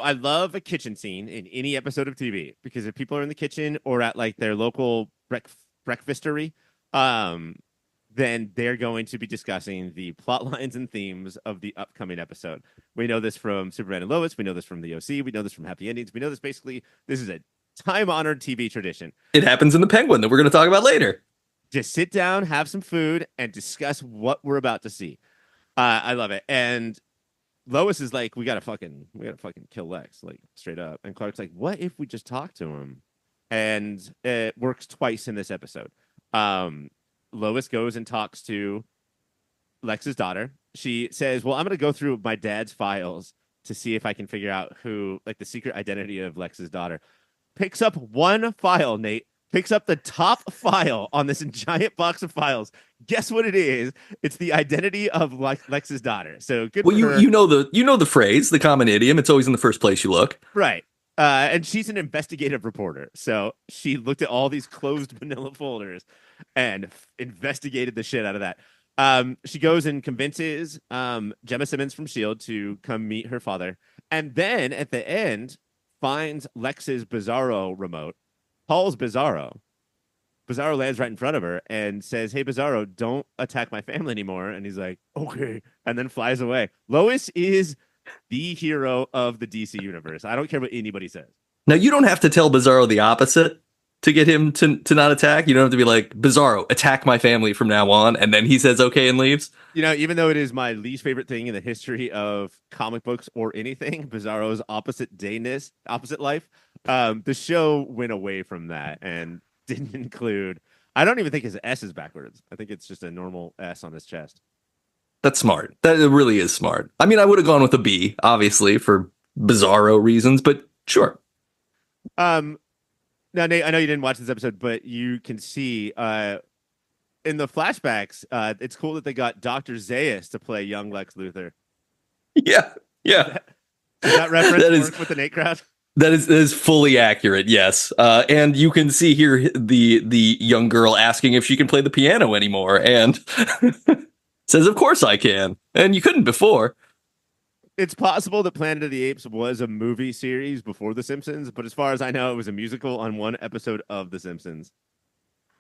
I love a kitchen scene in any episode of TV because if people are in the kitchen or at like their local breakfastery, then they're going to be discussing the plot lines and themes of the upcoming episode. We know this from Superman and Lois. We know this from the OC. We know this from Happy Endings. We know this basically. This is a time-honored TV tradition. It happens in The Penguin that we're going to talk about later. Just sit down, have some food, and discuss what we're about to see. I love it. And Lois is like, we gotta fucking kill Lex, like straight up. And Clark's like, what if we just talk to him? And it works twice in this episode. Lois goes and talks to Lex's daughter. She says, well, I'm going to go through my dad's files to see if I can figure out who, like the secret identity of Lex's daughter. Picks up one file, Nate. Picks up the top file on this giant box of files. Guess what it is? It's the identity of Lex's daughter. So good. Well, you know the phrase, the common idiom. It's always in the first place you look. Right. And she's an investigative reporter. So she looked at all these closed manila folders and investigated the shit out of that. She goes and convinces Gemma Simmons from S.H.I.E.L.D. to come meet her father. And then at the end, finds Lex's Bizarro remote, calls Bizarro. Bizarro lands right in front of her and says, hey, Bizarro, don't attack my family anymore. And he's like, okay. And then flies away. Lois is the hero of the DC universe. I don't care what anybody says. Now, you don't have to tell Bizarro the opposite to get him to not attack. You don't have to be like, Bizarro, attack my family from now on. And then he says okay and leaves. You know, even though it is my least favorite thing in the history of comic books or anything, Bizarro's opposite life, the show went away from that and didn't include. I don't even think his S is backwards. I think it's just a normal S on his chest. That's smart. That really is smart. I mean, I would have gone with a B, obviously, for Bizarro reasons, but sure. Now, Nate, I know you didn't watch this episode, but you can see in the flashbacks, it's cool that they got Dr. Zaius to play young Lex Luthor. Yeah. Does that reference work with the Nate crowd? That is fully accurate, yes. And you can see here the young girl asking if she can play the piano anymore, and says, of course I can. And you couldn't before. It's possible that Planet of the Apes was a movie series before The Simpsons, but as far as I know, it was a musical on one episode of The Simpsons.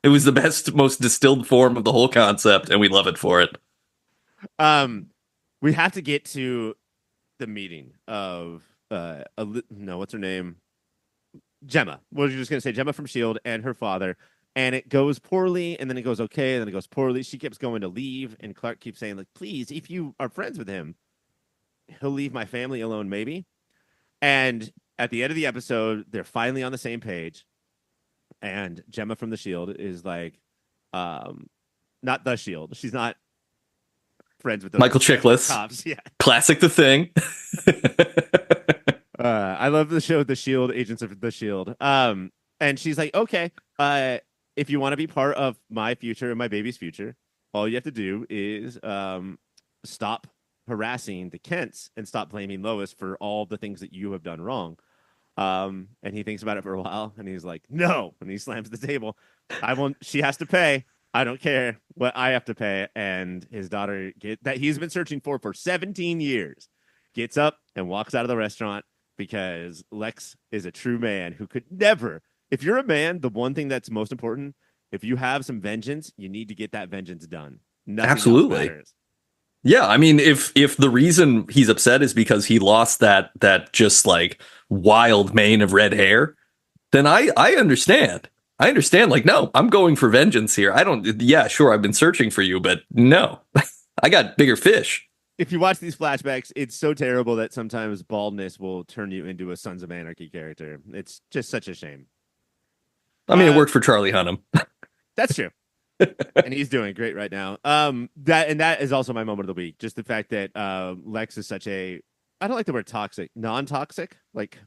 It was the best, most distilled form of the whole concept, and we love it for it. We have to get to the meeting of what's her name? Gemma. What was you just going to say? Gemma from S.H.I.E.L.D. and her father. And it goes poorly, and then it goes okay, and then it goes poorly. She keeps going to leave, and Clark keeps saying, like, please, if you are friends with him, he'll leave my family alone, maybe. And at the end of the episode, they're finally on the same page. And Gemma from the S.H.I.E.L.D. is like, not the S.H.I.E.L.D. She's not friends with those Michael Chiklis. Cops. Yeah. Classic The Thing. I love the show, The S.H.I.E.L.D., Agents of the S.H.I.E.L.D. And she's like, okay, if you want to be part of my future and my baby's future, all you have to do is stop harassing the Kents and stop blaming Lois for all the things that you have done wrong. And he thinks about it for a while, and he's like, "No!" And he slams the table. I won't. She has to pay. I don't care what I have to pay. And his daughter that he's been searching for 17 years gets up and walks out of the restaurant because Lex is a true man who could never. If you're a man, the one thing that's most important, if you have some vengeance, you need to get that vengeance done. Nothing Absolutely. else matters. Yeah, I mean, if the reason he's upset is because he lost that just like wild mane of red hair, then I understand. I understand. Like, no, I'm going for vengeance here. I don't. Yeah, sure, I've been searching for you, but no, I got bigger fish. If you watch these flashbacks, it's so terrible that sometimes baldness will turn you into a Sons of Anarchy character. It's just such a shame. I mean, it worked for Charlie Hunnam. That's true. And he's doing great right now. That is also my moment of the week. Just the fact that Lex is such a, I don't like the word toxic, non-toxic, like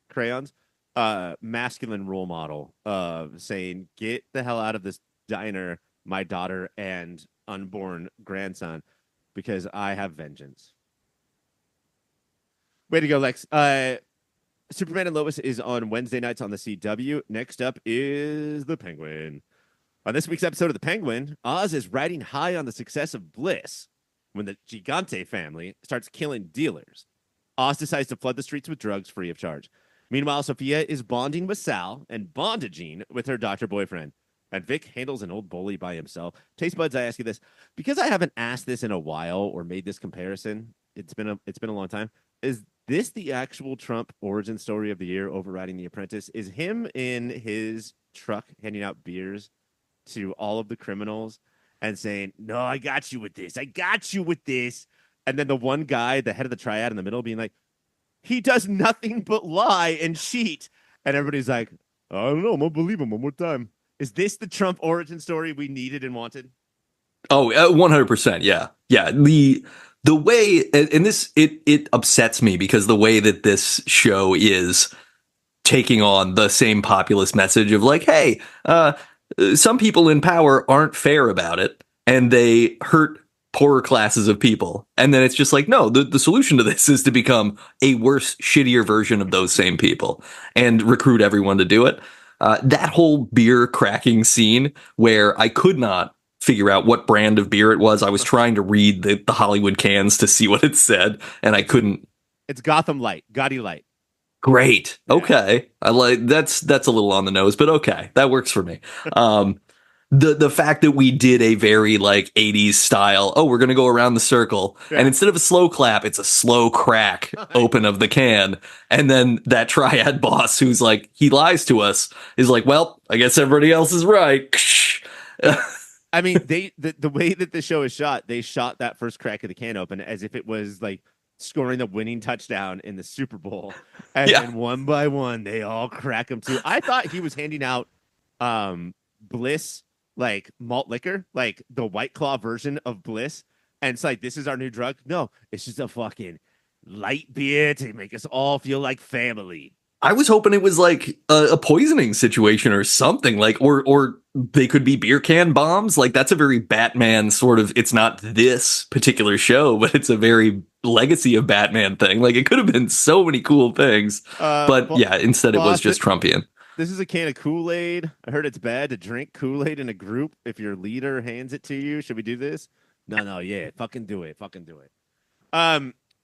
crayons, masculine role model of saying, "Get the hell out of this diner, my daughter and unborn grandson, because I have vengeance." Way to go, Lex. Superman and Lois is on Wednesday nights on the CW. Next up is the Penguin. On this week's episode of The Penguin, Oz is riding high on the success of Bliss when the Gigante family starts killing dealers. Oz decides to flood the streets with drugs free of charge. Meanwhile, Sophia is bonding with Sal and bondaging with her doctor boyfriend. And Vic handles an old bully by himself. Taste buds, I ask you this, because I haven't asked this in a while or made this comparison. It's been a long time. Is this the actual Trump origin story of the year, overriding The Apprentice? Is him in his truck handing out beers to all of the criminals and saying, "No, I got you with this. I got you with this." And then the one guy, the head of the triad in the middle, being like, "He does nothing but lie and cheat." And everybody's like, "I don't know. I'm going to believe him one more time." Is this the Trump origin story we needed and wanted? Oh, 100%. Yeah. Yeah. The way, and this, it upsets me because the way that this show is taking on the same populist message of like, hey, some people in power aren't fair about it and they hurt poorer classes of people. And then it's just like, no, the solution to this is to become a worse, shittier version of those same people and recruit everyone to do it. That whole beer cracking scene where I could not figure out what brand of beer it was. I was trying to read the Hollywood cans to see what it said, and I couldn't. It's Gotham Light, Gotti Light. Great. Okay. I like that's a little on the nose, but okay. That works for me. The fact that we did a very like 80s style, oh, we're going to go around the circle. Yeah. And instead of a slow clap, it's a slow crack open of the can. And then that triad boss who's like, he lies to us is like, well, I guess everybody else is right. I mean, the way that the show is shot, they shot that first crack of the can open as if it was like scoring the winning touchdown in the Super Bowl. And then one by one, they all crack them too. I thought he was handing out Bliss, like malt liquor, like the White Claw version of Bliss. And it's like, this is our new drug. No, it's just a fucking light beer to make us all feel like family. I was hoping it was like a poisoning situation or something, like, or they could be beer can bombs. Like, that's a very Batman sort of, it's not this particular show, but it's a very legacy of Batman thing. Like, it could have been so many cool things. But yeah, instead it was just Trumpian. This is a can of Kool-Aid. I heard it's bad to drink Kool-Aid in a group if your leader hands it to you. Should we do this? No, yeah. Fucking do it.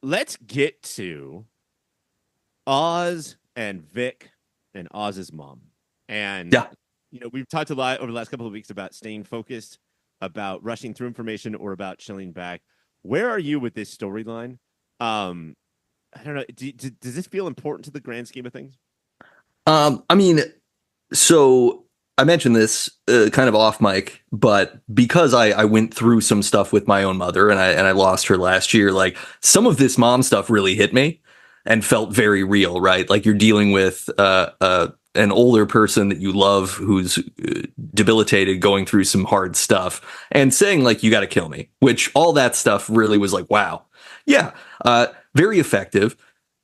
Let's get to Oz and Vic and Oz's mom. And, we've talked a lot over the last couple of weeks about staying focused, about rushing through information, or about chilling back. Where are you with this storyline? I don't know. Does this feel important to the grand scheme of things? I mean, so I mentioned this kind of off mic, but because I went through some stuff with my own mother and I lost her last year, like some of this mom stuff really hit me and felt very real, right? Like you're dealing with an older person that you love who's debilitated, going through some hard stuff and saying like, you got to kill me, which all that stuff really was like, wow. Yeah. Very effective,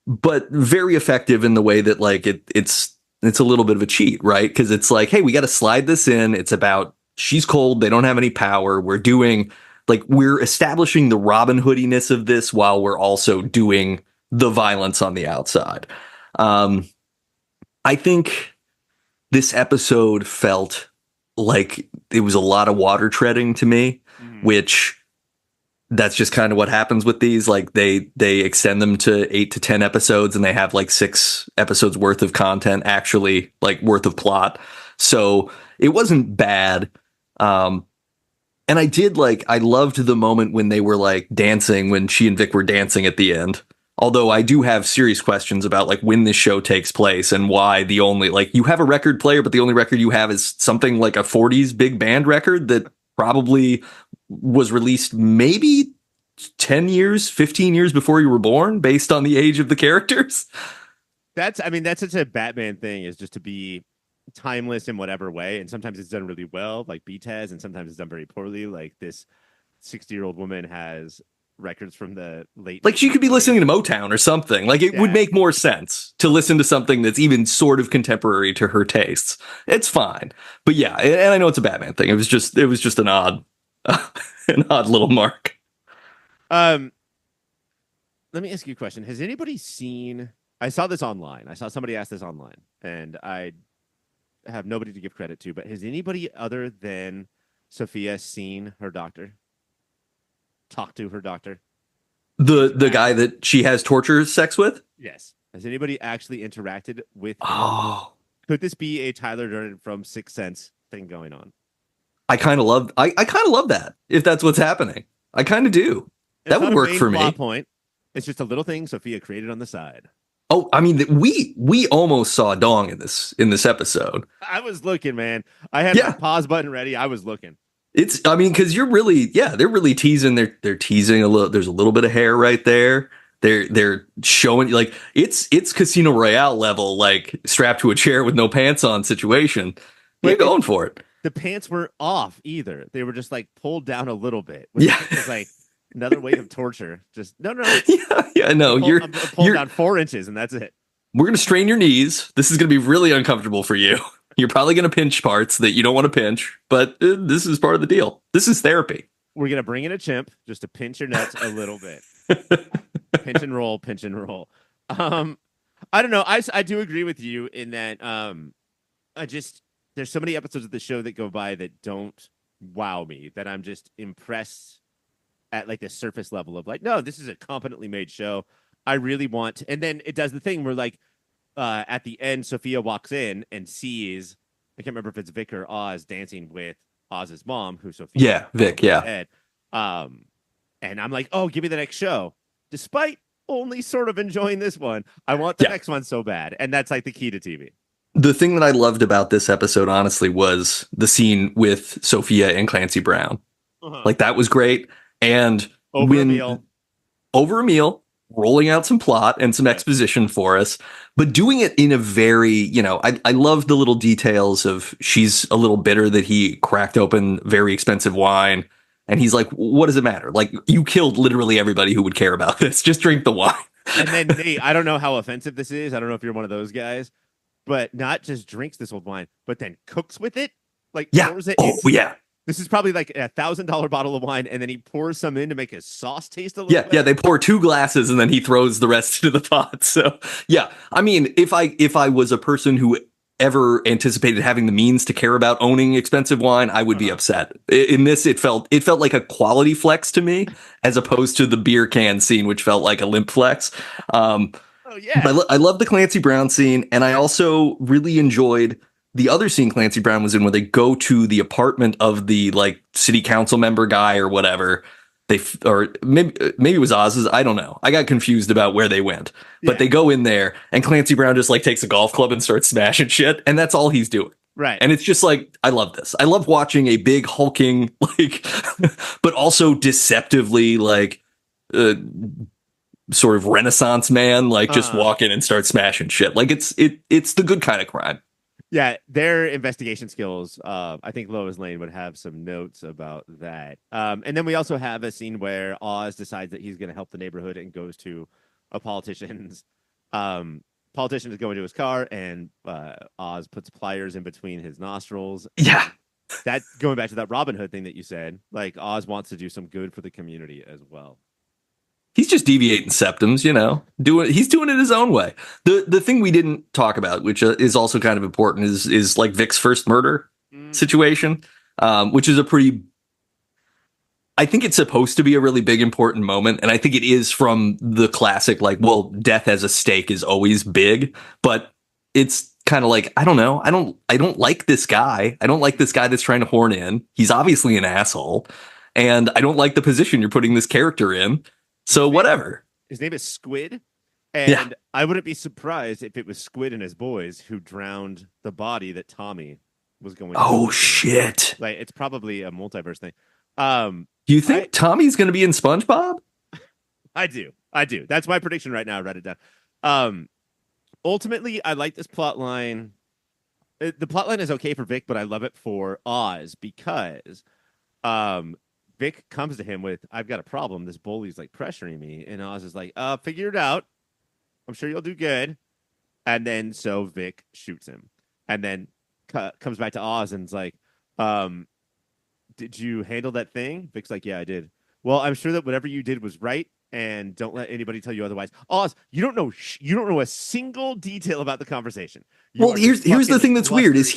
but very effective in the way that like it's it's a little bit of a cheat, right? Because it's like, hey, we got to slide this in. It's about she's cold. They don't have any power. We're establishing the Robin Hoodiness of this while we're also doing the violence on the outside. I think this episode felt like it was a lot of water treading to me, which that's just kind of what happens with these. Like they extend them to 8 to 10 episodes and they have like 6 episodes worth of content, actually like worth of plot. So it wasn't bad. And I loved the moment when they were like dancing, when she and Vic were dancing at the end. Although I do have serious questions about like when this show takes place and why the only, like, you have a record player, but the only record you have is something like a 40s big band record that probably was released maybe 10 years, 15 years before you were born, based on the age of the characters. That's such a Batman thing, is just to be timeless in whatever way. And sometimes it's done really well, like Beat has, and sometimes it's done very poorly. Like this 60-year-old woman has records from the late, like she could be listening to Motown or something. Like it would make more sense to listen to something that's even sort of contemporary to her tastes. It's fine. But yeah, and I know it's a Batman thing. It was just an odd an odd little mark. Let me ask you a question. Has anybody seen, I saw this online. I saw somebody ask this online and I have nobody to give credit to, but has anybody other than Sophia seen her doctor? Talk to her doctor? The guy that she has torture sex with? Yes. Has anybody actually interacted with him? Oh. Could this be a Tyler Durden from Sixth Sense thing going on? I kind of love that, if that's what's happening. I kind of do. That would work for me. Plot point. It's just a little thing Sophia created on the side. Oh, I mean, we almost saw a dong in this episode. I was looking, man. I had my pause button ready. I was looking. Because they're really teasing. They're teasing a little. There's a little bit of hair right there. They're showing, like, it's Casino Royale level, like strapped to a chair with no pants on situation. They're going for it. The pants weren't off either. They were just like pulled down a little bit. It's like another way of torture. Just no. I'm pulled down 4 inches and that's it. We're gonna strain your knees. This is gonna be really uncomfortable for you. You're probably gonna pinch parts that you don't want to pinch, but this is part of the deal. This is therapy. We're gonna bring in a chimp just to pinch your nuts a little bit. Pinch and roll, pinch and roll. I don't know. I do agree with you in that. There's so many episodes of the show that go by that don't wow me, that I'm just impressed at like the surface level of like, no, this is a competently made show. I really want, and then it does the thing where like at the end, Sophia walks in and sees, I can't remember if it's Vic or Oz dancing with Oz's mom, who Sophia. Yeah, Vic. Yeah. Head. And I'm like, oh, give me the next show. Despite only sort of enjoying this one, I want the next one so bad, and that's like the key to TV. The thing that I loved about this episode, honestly, was the scene with Sophia and Clancy Brown. Like, that was great. And over a meal, rolling out some plot and some exposition for us, but doing it in a very, I love the little details of, she's a little bitter that he cracked open very expensive wine. And he's like, what does it matter? Like, you killed literally everybody who would care about this. Just drink the wine. And then, Nate, I don't know how offensive this is. I don't know if you're one of those guys. But not just drinks this old wine, but then cooks with it. Like, pours it. This is probably like $1,000 bottle of wine, and then he pours some in to make his sauce taste a little bit. Yeah, they pour 2 glasses, and then he throws the rest into the pot. So, yeah, I mean, if I was a person who ever anticipated having the means to care about owning expensive wine, I would be upset. In this, it felt like a quality flex to me, as opposed to the beer can scene, which felt like a limp flex. I love the Clancy Brown scene, and I also really enjoyed the other scene Clancy Brown was in, where they go to the apartment of the like city council member guy or whatever. Maybe it was Oz's. I don't know. I got confused about where they went, but they go in there, and Clancy Brown just like takes a golf club and starts smashing shit, and that's all he's doing. Right. And it's just like, I love this. I love watching a big hulking, like, but also deceptively like. Sort of Renaissance man, like just walk in and start smashing shit. Like it's the good kind of crime. Yeah, their investigation skills. I think Lois Lane would have some notes about that. And then we also have a scene where Oz decides that he's going to help the neighborhood and goes to a politician's politician is going to his car, and Oz puts pliers in between his nostrils. Yeah. That going back to that Robin Hood thing that you said, like Oz wants to do some good for the community as well. He's just deviating septums, he's doing it his own way. The thing we didn't talk about, which is also kind of important, is like Vic's first murder situation, which is a pretty. I think it's supposed to be a really big, important moment, and I think it is from the classic, like, well, death as a stake is always big, but it's kind of like, I don't know, I don't like this guy. I don't like this guy that's trying to horn in. He's obviously an asshole, and I don't like the position you're putting this character in. So whatever. His name is Squid, and I wouldn't be surprised if it was Squid and his boys who drowned the body that Tommy was going to. Oh, shit. Like, it's probably a multiverse thing. Do you think Tommy's going to be in SpongeBob? I do. That's my prediction right now. I wrote it down. Ultimately, I like this plot line. The plot line is okay for Vic, but I love it for Oz because Vic comes to him with, I've got a problem. This bully's like pressuring me. And Oz is like, figure it out. I'm sure you'll do good. And then so Vic shoots him. And then comes back to Oz and is like, did you handle that thing? Vic's like, yeah, I did. Well, I'm sure that whatever you did was right, and don't let anybody tell you otherwise. Oz, you don't know a single detail about the conversation. Well, here's the thing that's weird is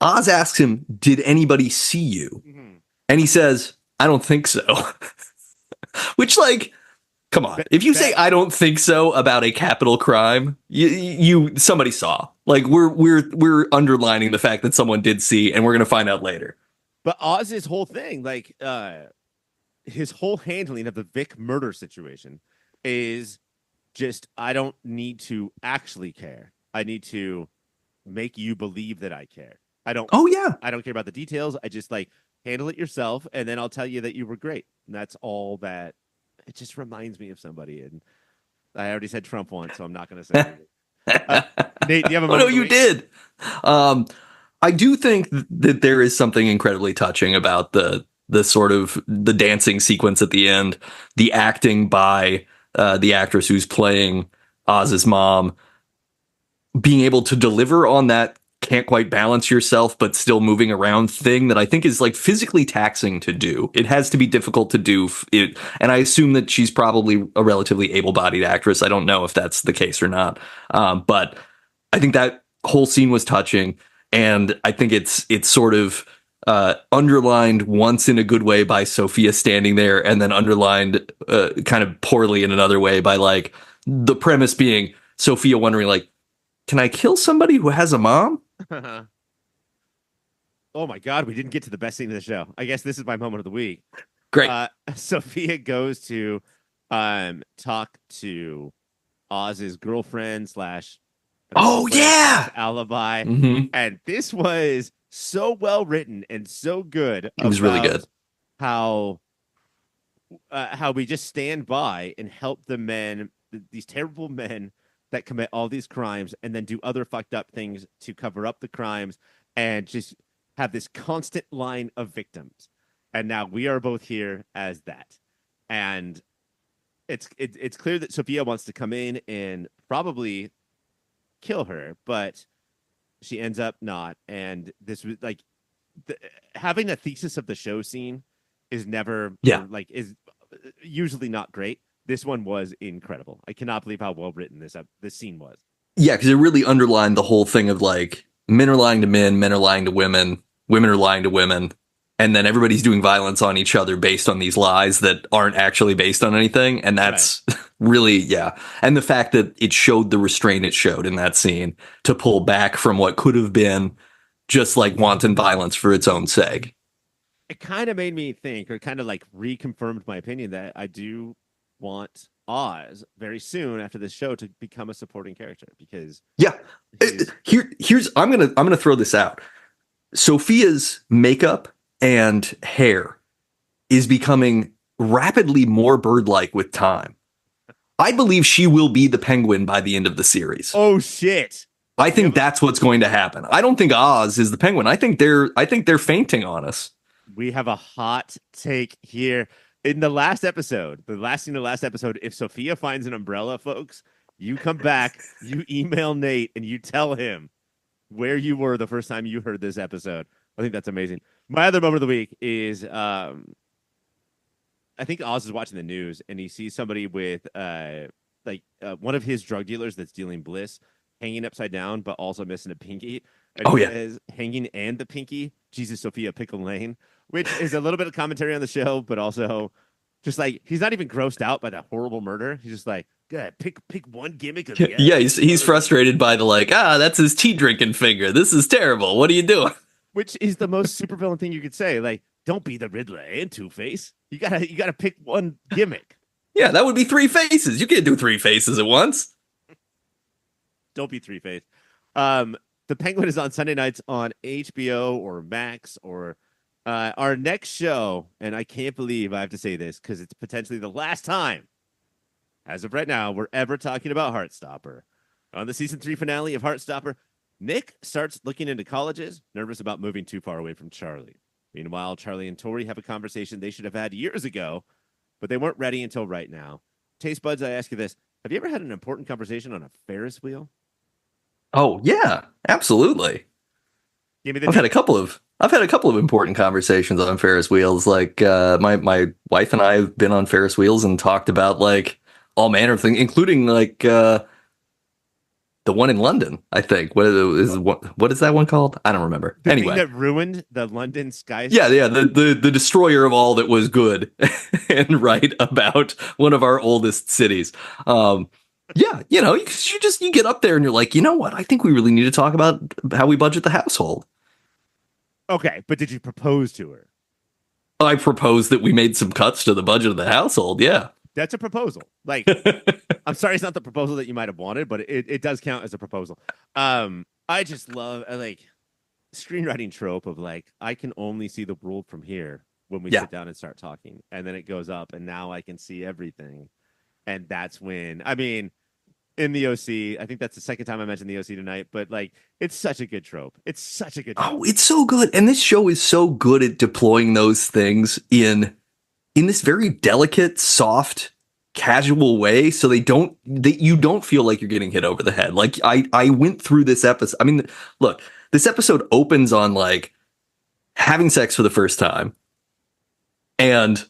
Oz asks him, did anybody see you? Mm-hmm. And he says, I don't think so. Which, like, come on. If you say I don't think so about a capital crime, somebody saw. Like, we're underlining the fact that someone did see, and we're gonna find out later. But Oz's whole thing, like his whole handling of the Vic murder situation is just, I don't need to actually care. I need to make you believe that I care. I don't care about the details. I just like handle it yourself, and then I'll tell you that you were great. And that's all that. It just reminds me of somebody. And I already said Trump once, so I'm not going to say it. Nate, do you have a moment? Oh, no, you did. I do think that there is something incredibly touching about the sort of the dancing sequence at the end, the acting by the actress who's playing Oz's mom, being able to deliver on that can't quite balance yourself, but still moving around thing that I think is like physically taxing to do. It has to be difficult to do it. And I assume that she's probably a relatively able-bodied actress. I don't know if that's the case or not. But I think that whole scene was touching. And I think it's sort of underlined once in a good way by Sophia standing there, and then underlined kind of poorly in another way by like the premise being Sophia wondering like, can I kill somebody who has a mom? Oh my God, we didn't get to the best scene of the show. I guess this is my moment of the week. Great. Sophia goes to talk to Oz's girlfriend / alibi. Mm-hmm. And this was so well written and so good. It was really good. How we just stand by and help the men, these terrible men that commit all these crimes and then do other fucked up things to cover up the crimes, and just have this constant line of victims. And now we are both here as that. And it's clear that Sophia wants to come in and probably kill her, but she ends up not. And this was like having a thesis of the show scene is never is usually not great. This one was incredible. I cannot believe how well written this scene was. Yeah, because it really underlined the whole thing of like men are lying to men are lying to women are lying to women, and then everybody's doing violence on each other based on these lies that aren't actually based on anything. And that's really, yeah. And the fact that it showed the restraint it showed in that scene to pull back from what could have been just like wanton violence for its own sake. It kind of made me think, or kind of like reconfirmed my opinion that I do want Oz very soon after this show to become a supporting character, because here's I'm gonna throw this out. Sophia's makeup and hair is becoming rapidly more bird-like with time. I believe she will be the Penguin by the end of the series. Oh shit. I think that's what's going to happen. I don't think Oz is the Penguin. I think they're fainting on us. We have a hot take here. In the last episode, the last scene of the last episode, if Sophia finds an umbrella, folks, You come back, you email Nate, and you tell him where you were the first time you heard this episode. I think that's amazing. My other moment of the week is I think Oz is watching the news and he sees somebody with one of his drug dealers that's dealing bliss hanging upside down, but also missing a pinky. And Oh he yeah. says, hanging and the pinky, Jesus Sophia Pickle Lane, which is a little bit of commentary on the show, but also just like he's not even grossed out by that horrible murder. He's just like, good, pick one gimmick of the Yeah, he's frustrated by the like, that's his tea drinking finger. This is terrible. What are you doing? Which is the most supervillain thing you could say. Like, don't be the Riddler and Two-Face. You gotta pick one gimmick. Yeah, that would be three faces. You can't do three faces at once. Don't be Three-Face. The Penguin is on Sunday nights on HBO or Max or our next show. And I can't believe I have to say this because it's potentially the last time, as of right now, we're ever talking about Heartstopper. On the season 3 finale of Heartstopper, Nick starts looking into colleges, nervous about moving too far away from Charlie. Meanwhile, Charlie and Tori have a conversation they should have had years ago, but they weren't ready until right now. Taste buds, I ask you this. Have you ever had an important conversation on a Ferris wheel? Oh yeah, absolutely. Give me the I've had a couple of important conversations on Ferris wheels. Like my wife and I have been on Ferris wheels and talked about like all manner of things, including like the one in London, I think. What is that one called? I don't remember. The anyway, thing that ruined the London sky. yeah, the destroyer of all that was good and right about one of our oldest cities. Yeah, you get up there and you're like, you know what? I think we really need to talk about how we budget the household. Okay, but did you propose to her? I proposed that we made some cuts to the budget of the household. Yeah. That's a proposal. Like, I'm sorry, it's not the proposal that you might have wanted, but it does count as a proposal. I just love like screenwriting trope of like I can only see the world from here when we sit down and start talking, and then it goes up, and now I can see everything, and that's when I mean, in the OC, I think that's the second time I mentioned the OC tonight, but like it's such a good trope. It's such a good trope. Oh, it's so good, and this show is so good at deploying those things in this very delicate, soft, casual way, so you don't feel like you're getting hit over the head. Like I went through this episode. I mean, look, this episode opens on like having sex for the first time and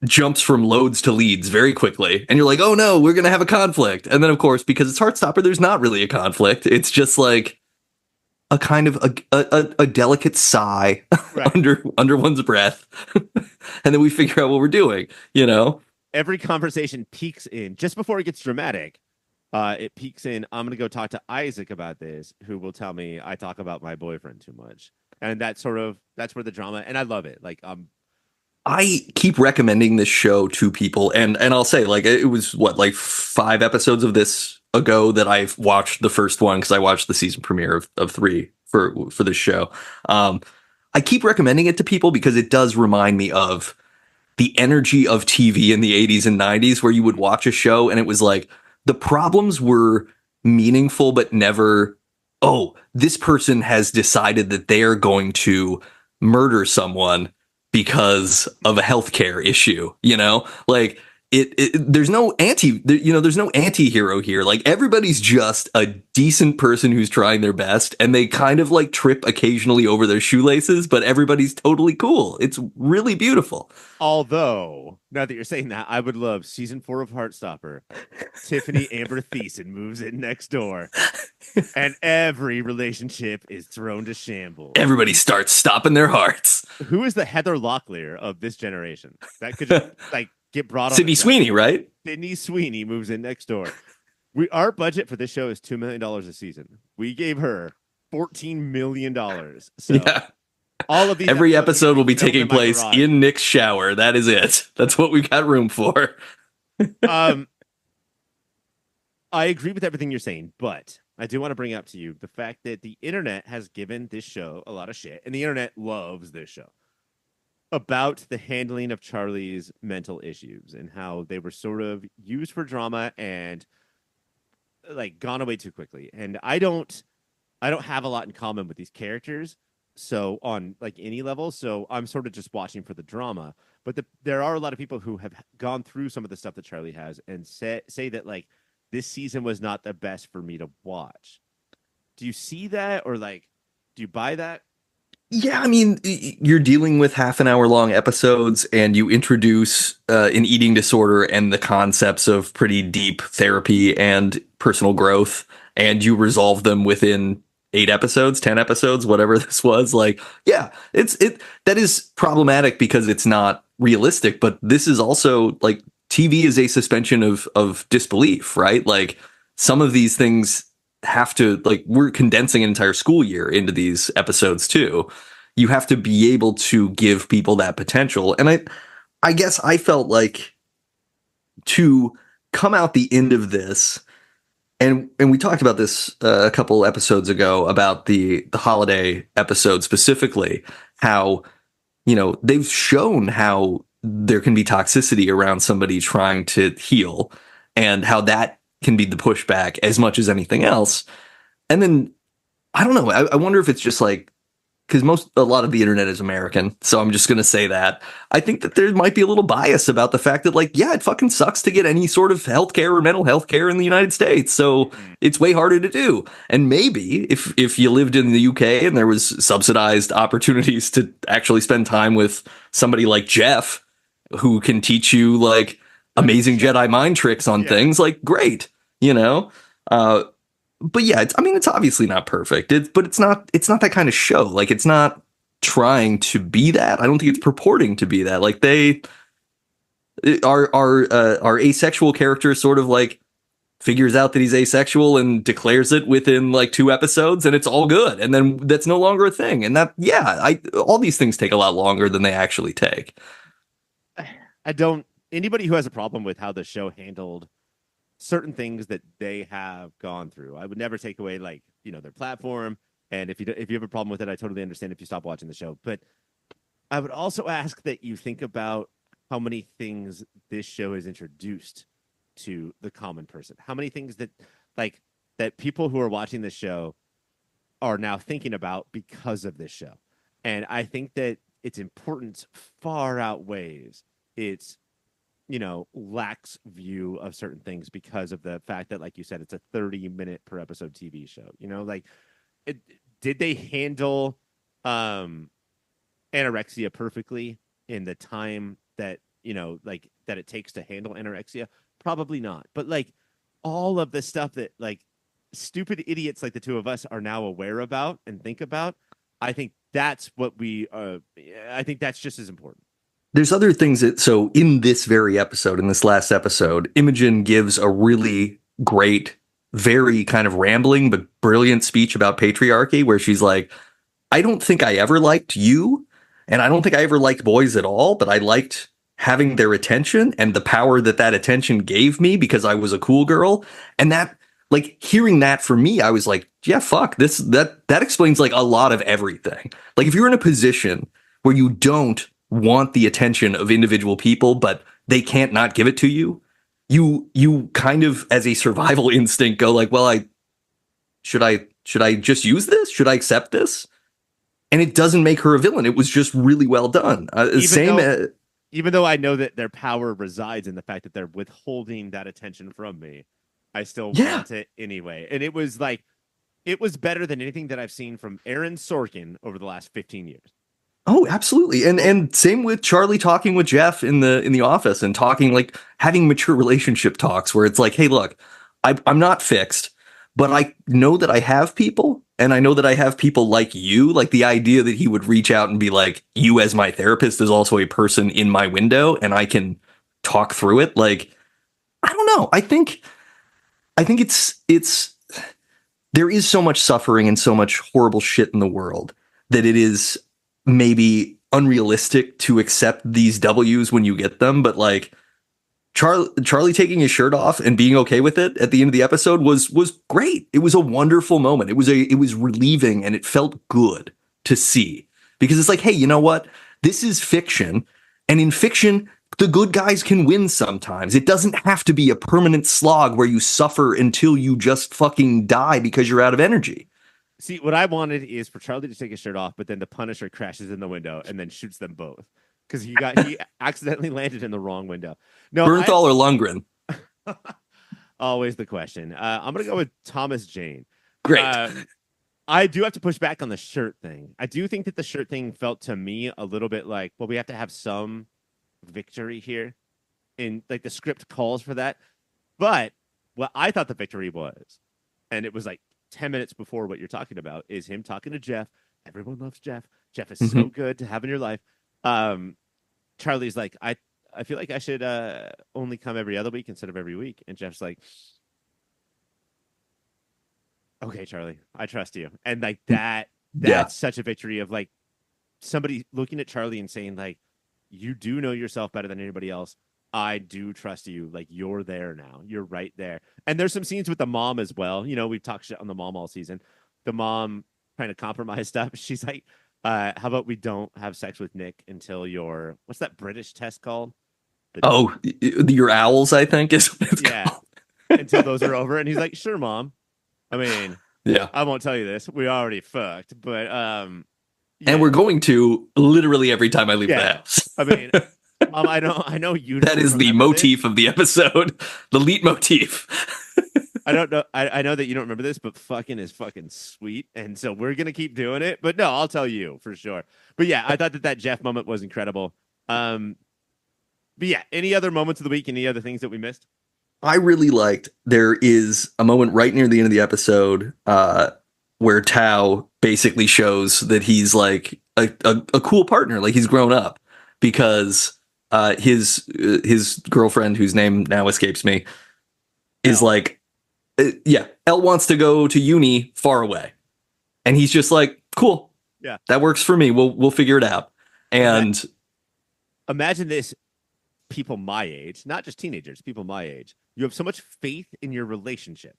jumps from loads to leads very quickly. And you're like, oh no, we're gonna have a conflict. And then of course, because it's Heartstopper, there's not really a conflict. It's just like a kind of a delicate sigh right. under one's breath. And then we figure out what we're doing, Every conversation peaks in, just before it gets dramatic, it peaks in, I'm going to go talk to Isaac about this, who will tell me I talk about my boyfriend too much. And that's where the drama, and I love it. Like, I keep recommending this show to people, and I'll say, like, it was, like 5 episodes of this ago that I've watched the first one, because I watched the season premiere of 3 for this show. I keep recommending it to people because it does remind me of the energy of TV in the 80s and 90s, where you would watch a show and it was like the problems were meaningful, but never, oh, this person has decided that they are going to murder someone because of a healthcare issue, like there's no there's no anti-hero here. Like everybody's just a decent person who's trying their best, and they kind of like trip occasionally over their shoelaces, but everybody's totally cool. It's really beautiful. Although, now that you're saying that, I would love season 4 of Heartstopper. Tiffany Amber Thiessen moves in next door, and every relationship is thrown to shambles. Everybody starts stopping their hearts. Who is the Heather Locklear of this generation? That could just, like get brought on. Sydney Sweeney, right? Sydney Sweeney moves in next door. Our budget for this show is $2 million a season. We gave her $14 million. So yeah. All of these every episode will be taking place in Nick's shower. That is it. That's what we've got room for. I agree with everything you're saying, but I do want to bring up to you the fact that the internet has given this show a lot of shit, and the internet loves this show, about the handling of Charlie's mental issues and how they were sort of used for drama and like gone away too quickly. And I don't have a lot in common with these characters, so on like any level, so I'm sort of just watching for the drama. But there are a lot of people who have gone through some of the stuff that Charlie has and say that like this season was not the best for me to watch. Do you see that, or like, do you buy that? Yeah, I mean, you're dealing with half an hour long episodes, and you introduce an eating disorder and the concepts of pretty deep therapy and personal growth, and you resolve them within 8 episodes, 10 episodes, whatever this was. Like, yeah, that is problematic because it's not realistic, but this is also like TV is a suspension of disbelief, right? Like some of these things have to, like, we're condensing an entire school year into these episodes too. You have to be able to give people that potential. And I guess I felt like to come out the end of this, and we talked about this a couple episodes ago about the holiday episode specifically, how, they've shown how there can be toxicity around somebody trying to heal and how that can be the pushback as much as anything else. And then I don't know. I wonder if it's just like, because a lot of the internet is American, so I'm just going to say that. I think that there might be a little bias about the fact that, like, yeah, it fucking sucks to get any sort of healthcare or mental health care in the United States, so it's way harder to do. And maybe if you lived in the UK and there was subsidized opportunities to actually spend time with somebody like Jeff, who can teach you like amazing Jedi mind tricks on things, like, great, but yeah, it's obviously not perfect. But it's not that kind of show. Like, it's not trying to be that. I don't think it's purporting to be that. Like, our asexual character sort of like figures out that he's asexual and declares it within like 2 episodes, and it's all good. And then that's no longer a thing. And all these things take a lot longer than they actually take. Anybody who has a problem with how the show handled certain things that they have gone through, I would never take away, like, their platform. And if you have a problem with it, I totally understand if you stop watching the show. But I would also ask that you think about how many things this show has introduced to the common person. How many things that people who are watching this show are now thinking about because of this show. And I think that its importance far outweighs its lax view of certain things because of the fact that, like you said, it's a 30-minute per episode TV show. Did they handle anorexia perfectly in the time that, that it takes to handle anorexia? Probably not. But like all of the stuff that like stupid idiots like the two of us are now aware about and think about, I think that's what I think that's just as important. There's other things so in this very episode, in this last episode, Imogen gives a really great, very kind of rambling but brilliant speech about patriarchy, where she's like, I don't think I ever liked you, and I don't think I ever liked boys at all, but I liked having their attention and the power that attention gave me because I was a cool girl. And that, like, hearing that, for me, I was like, yeah, fuck this. That explains like a lot of everything. Like, if you're in a position where you don't want the attention of individual people, but they can't not give it to you, you kind of, as a survival instinct, go like, well, should I just use this? Should I accept this? And it doesn't make her a villain. It was just really well done. Even though I know that their power resides in the fact that they're withholding that attention from me, I still want it anyway. And it was better than anything that I've seen from Aaron Sorkin over the last 15 years. Oh, absolutely. And same with Charlie talking with Jeff in the office and talking, like, having mature relationship talks where it's like, hey, look, I'm not fixed, but I know that I have people, and I know that I have people like you. Like, the idea that he would reach out and be like, you as my therapist is also a person in my window and I can talk through it. Like, I don't know. I think it's there is so much suffering and so much horrible shit in the world that it is maybe unrealistic to accept these W's when you get them. But like Charlie taking his shirt off and being okay with it at the end of the episode was great. It was a wonderful moment. It was relieving, and it felt good to see, because it's like, hey, you know what? This is fiction, and in fiction, the good guys can win sometimes. It doesn't have to be a permanent slog where you suffer until you just fucking die because you're out of energy. See, what I wanted is for Charlie to take his shirt off, but then the Punisher crashes in the window and then shoots them both because he accidentally landed in the wrong window. No, Bernthal or Lundgren? Always the question. I'm gonna go with Thomas Jane. Great. Uh, I do have to push back on the shirt thing. I do think that the shirt thing felt to me a little bit like, well, we have to have some victory here, and like the script calls for that. But what I thought the victory was, and it was like 10 minutes before what you're talking about, is him talking to Jeff. Everyone loves Jeff. Jeff is so good to have in your life. Charlie's like, I feel like I should only come every other week instead of every week. And Jeff's like, okay, Charlie, I trust you. And like that's such a victory of like somebody looking at Charlie and saying like, you do know yourself better than anybody else. I do trust you. Like you're there now. You're right there. And there's some scenes with the mom as well. You know, we've talked shit on the mom all season. The mom trying to compromise stuff. She's like, how about we don't have sex with Nick until your, what's that British test called? Your owls, I think is what it's called. Until those are over. And he's like, sure, mom. I mean, yeah, I won't tell you this. We already fucked, but and we're going to lliterally every time I leave the house. I mean, Mom, I know you. That is the motif of the episode, the leitmotif. I don't know. I know that you don't remember this, but fucking is fucking sweet, and so we're gonna keep doing it. But no, I'll tell you for sure. But yeah, I thought that Jeff moment was incredible. But yeah, any other moments of the week? Any other things that we missed? I really liked. There is a moment right near the end of the episode where Tao basically shows that he's like a cool partner, like he's grown up because his girlfriend, whose name now escapes me, is like, Elle wants to go to uni far away, and he's just like, cool, yeah, that works for me. We'll figure it out. And imagine this. People my age, not just teenagers, people my age, you have so much faith in your relationship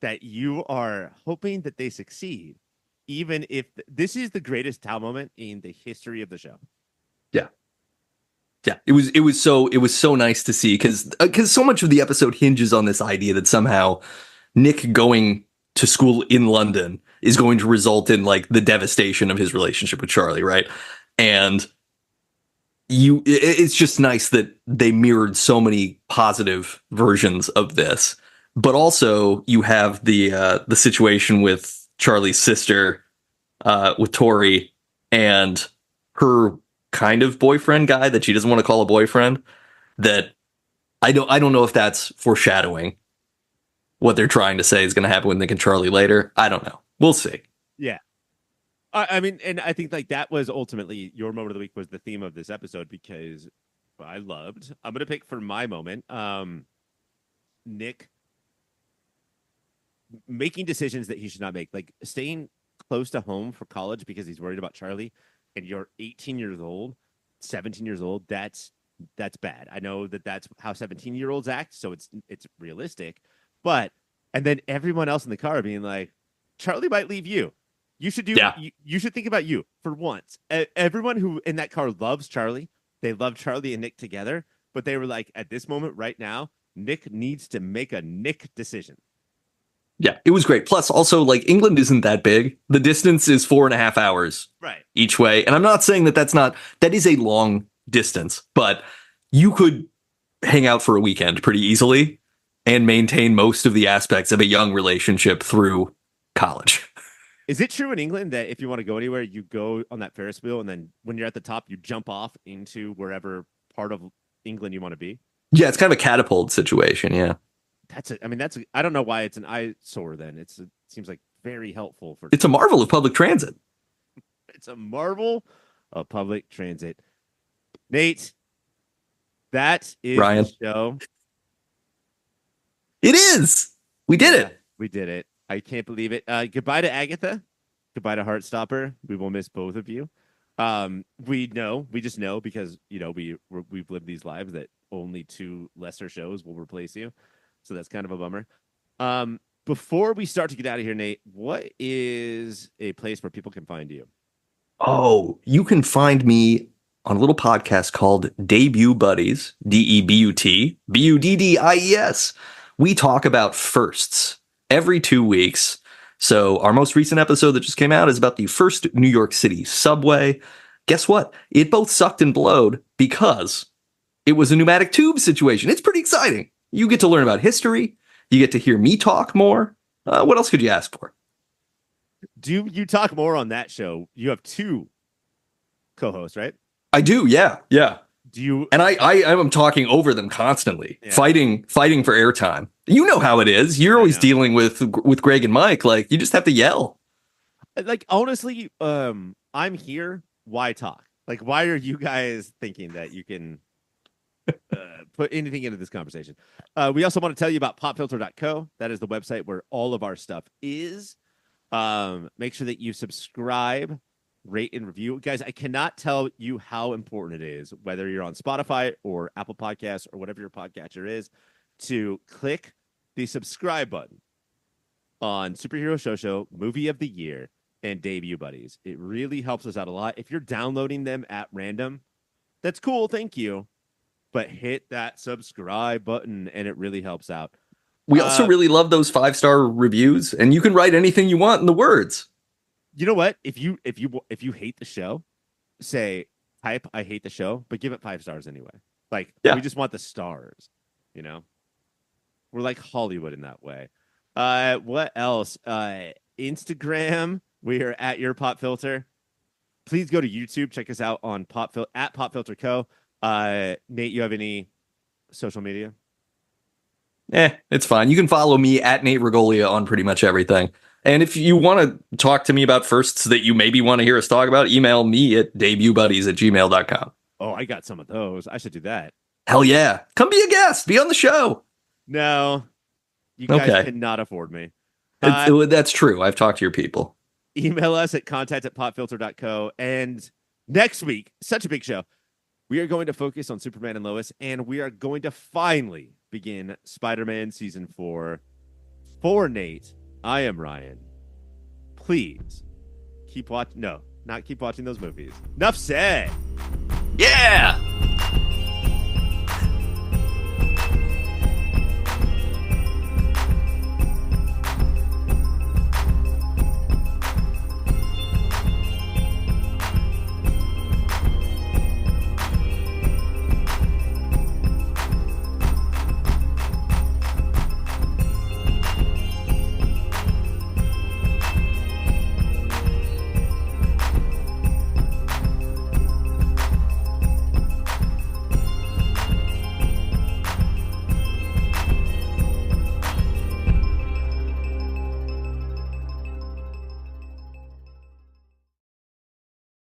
that you are hoping that they succeed, even if this is the greatest Tao moment in the history of the show. Yeah. It was so nice to see because so much of the episode hinges on this idea that somehow Nick going to school in London is going to result in like the devastation of his relationship with Charlie, right? And it's just nice that they mirrored so many positive versions of this, but also you have the situation with Charlie's sister, with Tori and her kind of boyfriend guy that she doesn't want to call a boyfriend. That I don't know if that's foreshadowing what they're trying to say is going to happen with Nick and Charlie later. I don't know. We'll see. Yeah. I mean, and I think like that was ultimately your moment of the week was the theme of this episode because I'm going to pick for my moment, Nick making decisions that he should not make, like staying close to home for college because he's worried about Charlie, and you're 18 years old, 17 years old. That's bad. I know that that's how 17-year-olds act. So it's realistic, but, and then everyone else in the car being like, Charlie might leave you. You should you should think about you for once. Everyone who in that car loves Charlie. They love Charlie and Nick together, but they were like, at this moment right now, Nick needs to make a Nick decision. Yeah, it was great. Plus, also, like, England isn't that big. The distance is 4.5 hours each way. And I'm not saying that is a long distance, but you could hang out for a weekend pretty easily and maintain most of the aspects of a young relationship through college. Is it true in England that if you want to go anywhere, you go on that Ferris wheel, and then when you're at the top, you jump off into wherever part of England you want to be? Yeah, it's kind of a catapult situation. Yeah. I don't know why it's an eyesore then. It seems like very helpful for. It's a marvel of public transit. It's a marvel of public transit. Nate, that is Ryan. The show. It is. We did it. We did it. I can't believe it. Goodbye to Agatha. Goodbye to Heartstopper. We will miss both of you. We just know because, you know, we've lived these lives that only 2 lesser shows will replace you. So that's kind of a bummer. Before we start to get out of here, Nate, what is a place where people can find you? Oh, you can find me on a little podcast called Debut Buddies, DEBUT, BUDDIES. We talk about firsts every 2 weeks. So our most recent episode that just came out is about the first New York City subway. Guess what? It both sucked and blowed because it was a pneumatic tube situation. It's pretty exciting. You get to learn about history. You get to hear me talk more. What else could you ask for? Do you talk more on that show? You have two co-hosts, right? I do, yeah, yeah. Do you? And I am talking over them constantly, Yeah. fighting for airtime. You know how it is. You're always dealing with Greg and Mike. Like, you just have to yell. Like, honestly, I'm here. Why talk? Like, why are you guys thinking that you can put anything into this conversation? We also want to tell you about popfilter.co. That is the website where all of our stuff is. Make sure that you subscribe, rate, and review. Guys, I cannot tell you how important it is, whether you're on Spotify or Apple Podcasts or whatever your podcatcher is, to click the subscribe button on Superhero Show, Movie of the Year, and Debut Buddies. It really helps us out a lot. If you're downloading them at random, that's cool. Thank you. But hit that subscribe button, and it really helps out. We also really love those 5-star reviews, and you can write anything you want in the words. You know what? If you hate the show, type "I hate the show," but give it 5 stars anyway. Like, we just want the stars. You know, we're like Hollywood in that way. What else? Instagram. We are at Your Pop Filter. Please go to YouTube. Check us out on at Pop Filter Co. Nate, you have any social media? It's fine. You can follow me at Nate Regolia on pretty much everything. And if you want to talk to me about firsts that you maybe want to hear us talk about, email me at debutbuddies@gmail.com. Oh, I got some of those. I should do that. Hell yeah. Come be a guest. Be on the show. No, you guys cannot afford me. That's true. I've talked to your people. Email us at contact@popfilter.co. And next week, such a big show, we are going to focus on Superman and Lois, and we are going to finally begin Spider-Man Season 4. For Nate, I am Ryan. Please keep watching. No, not keep watching those movies. Enough said. Yeah.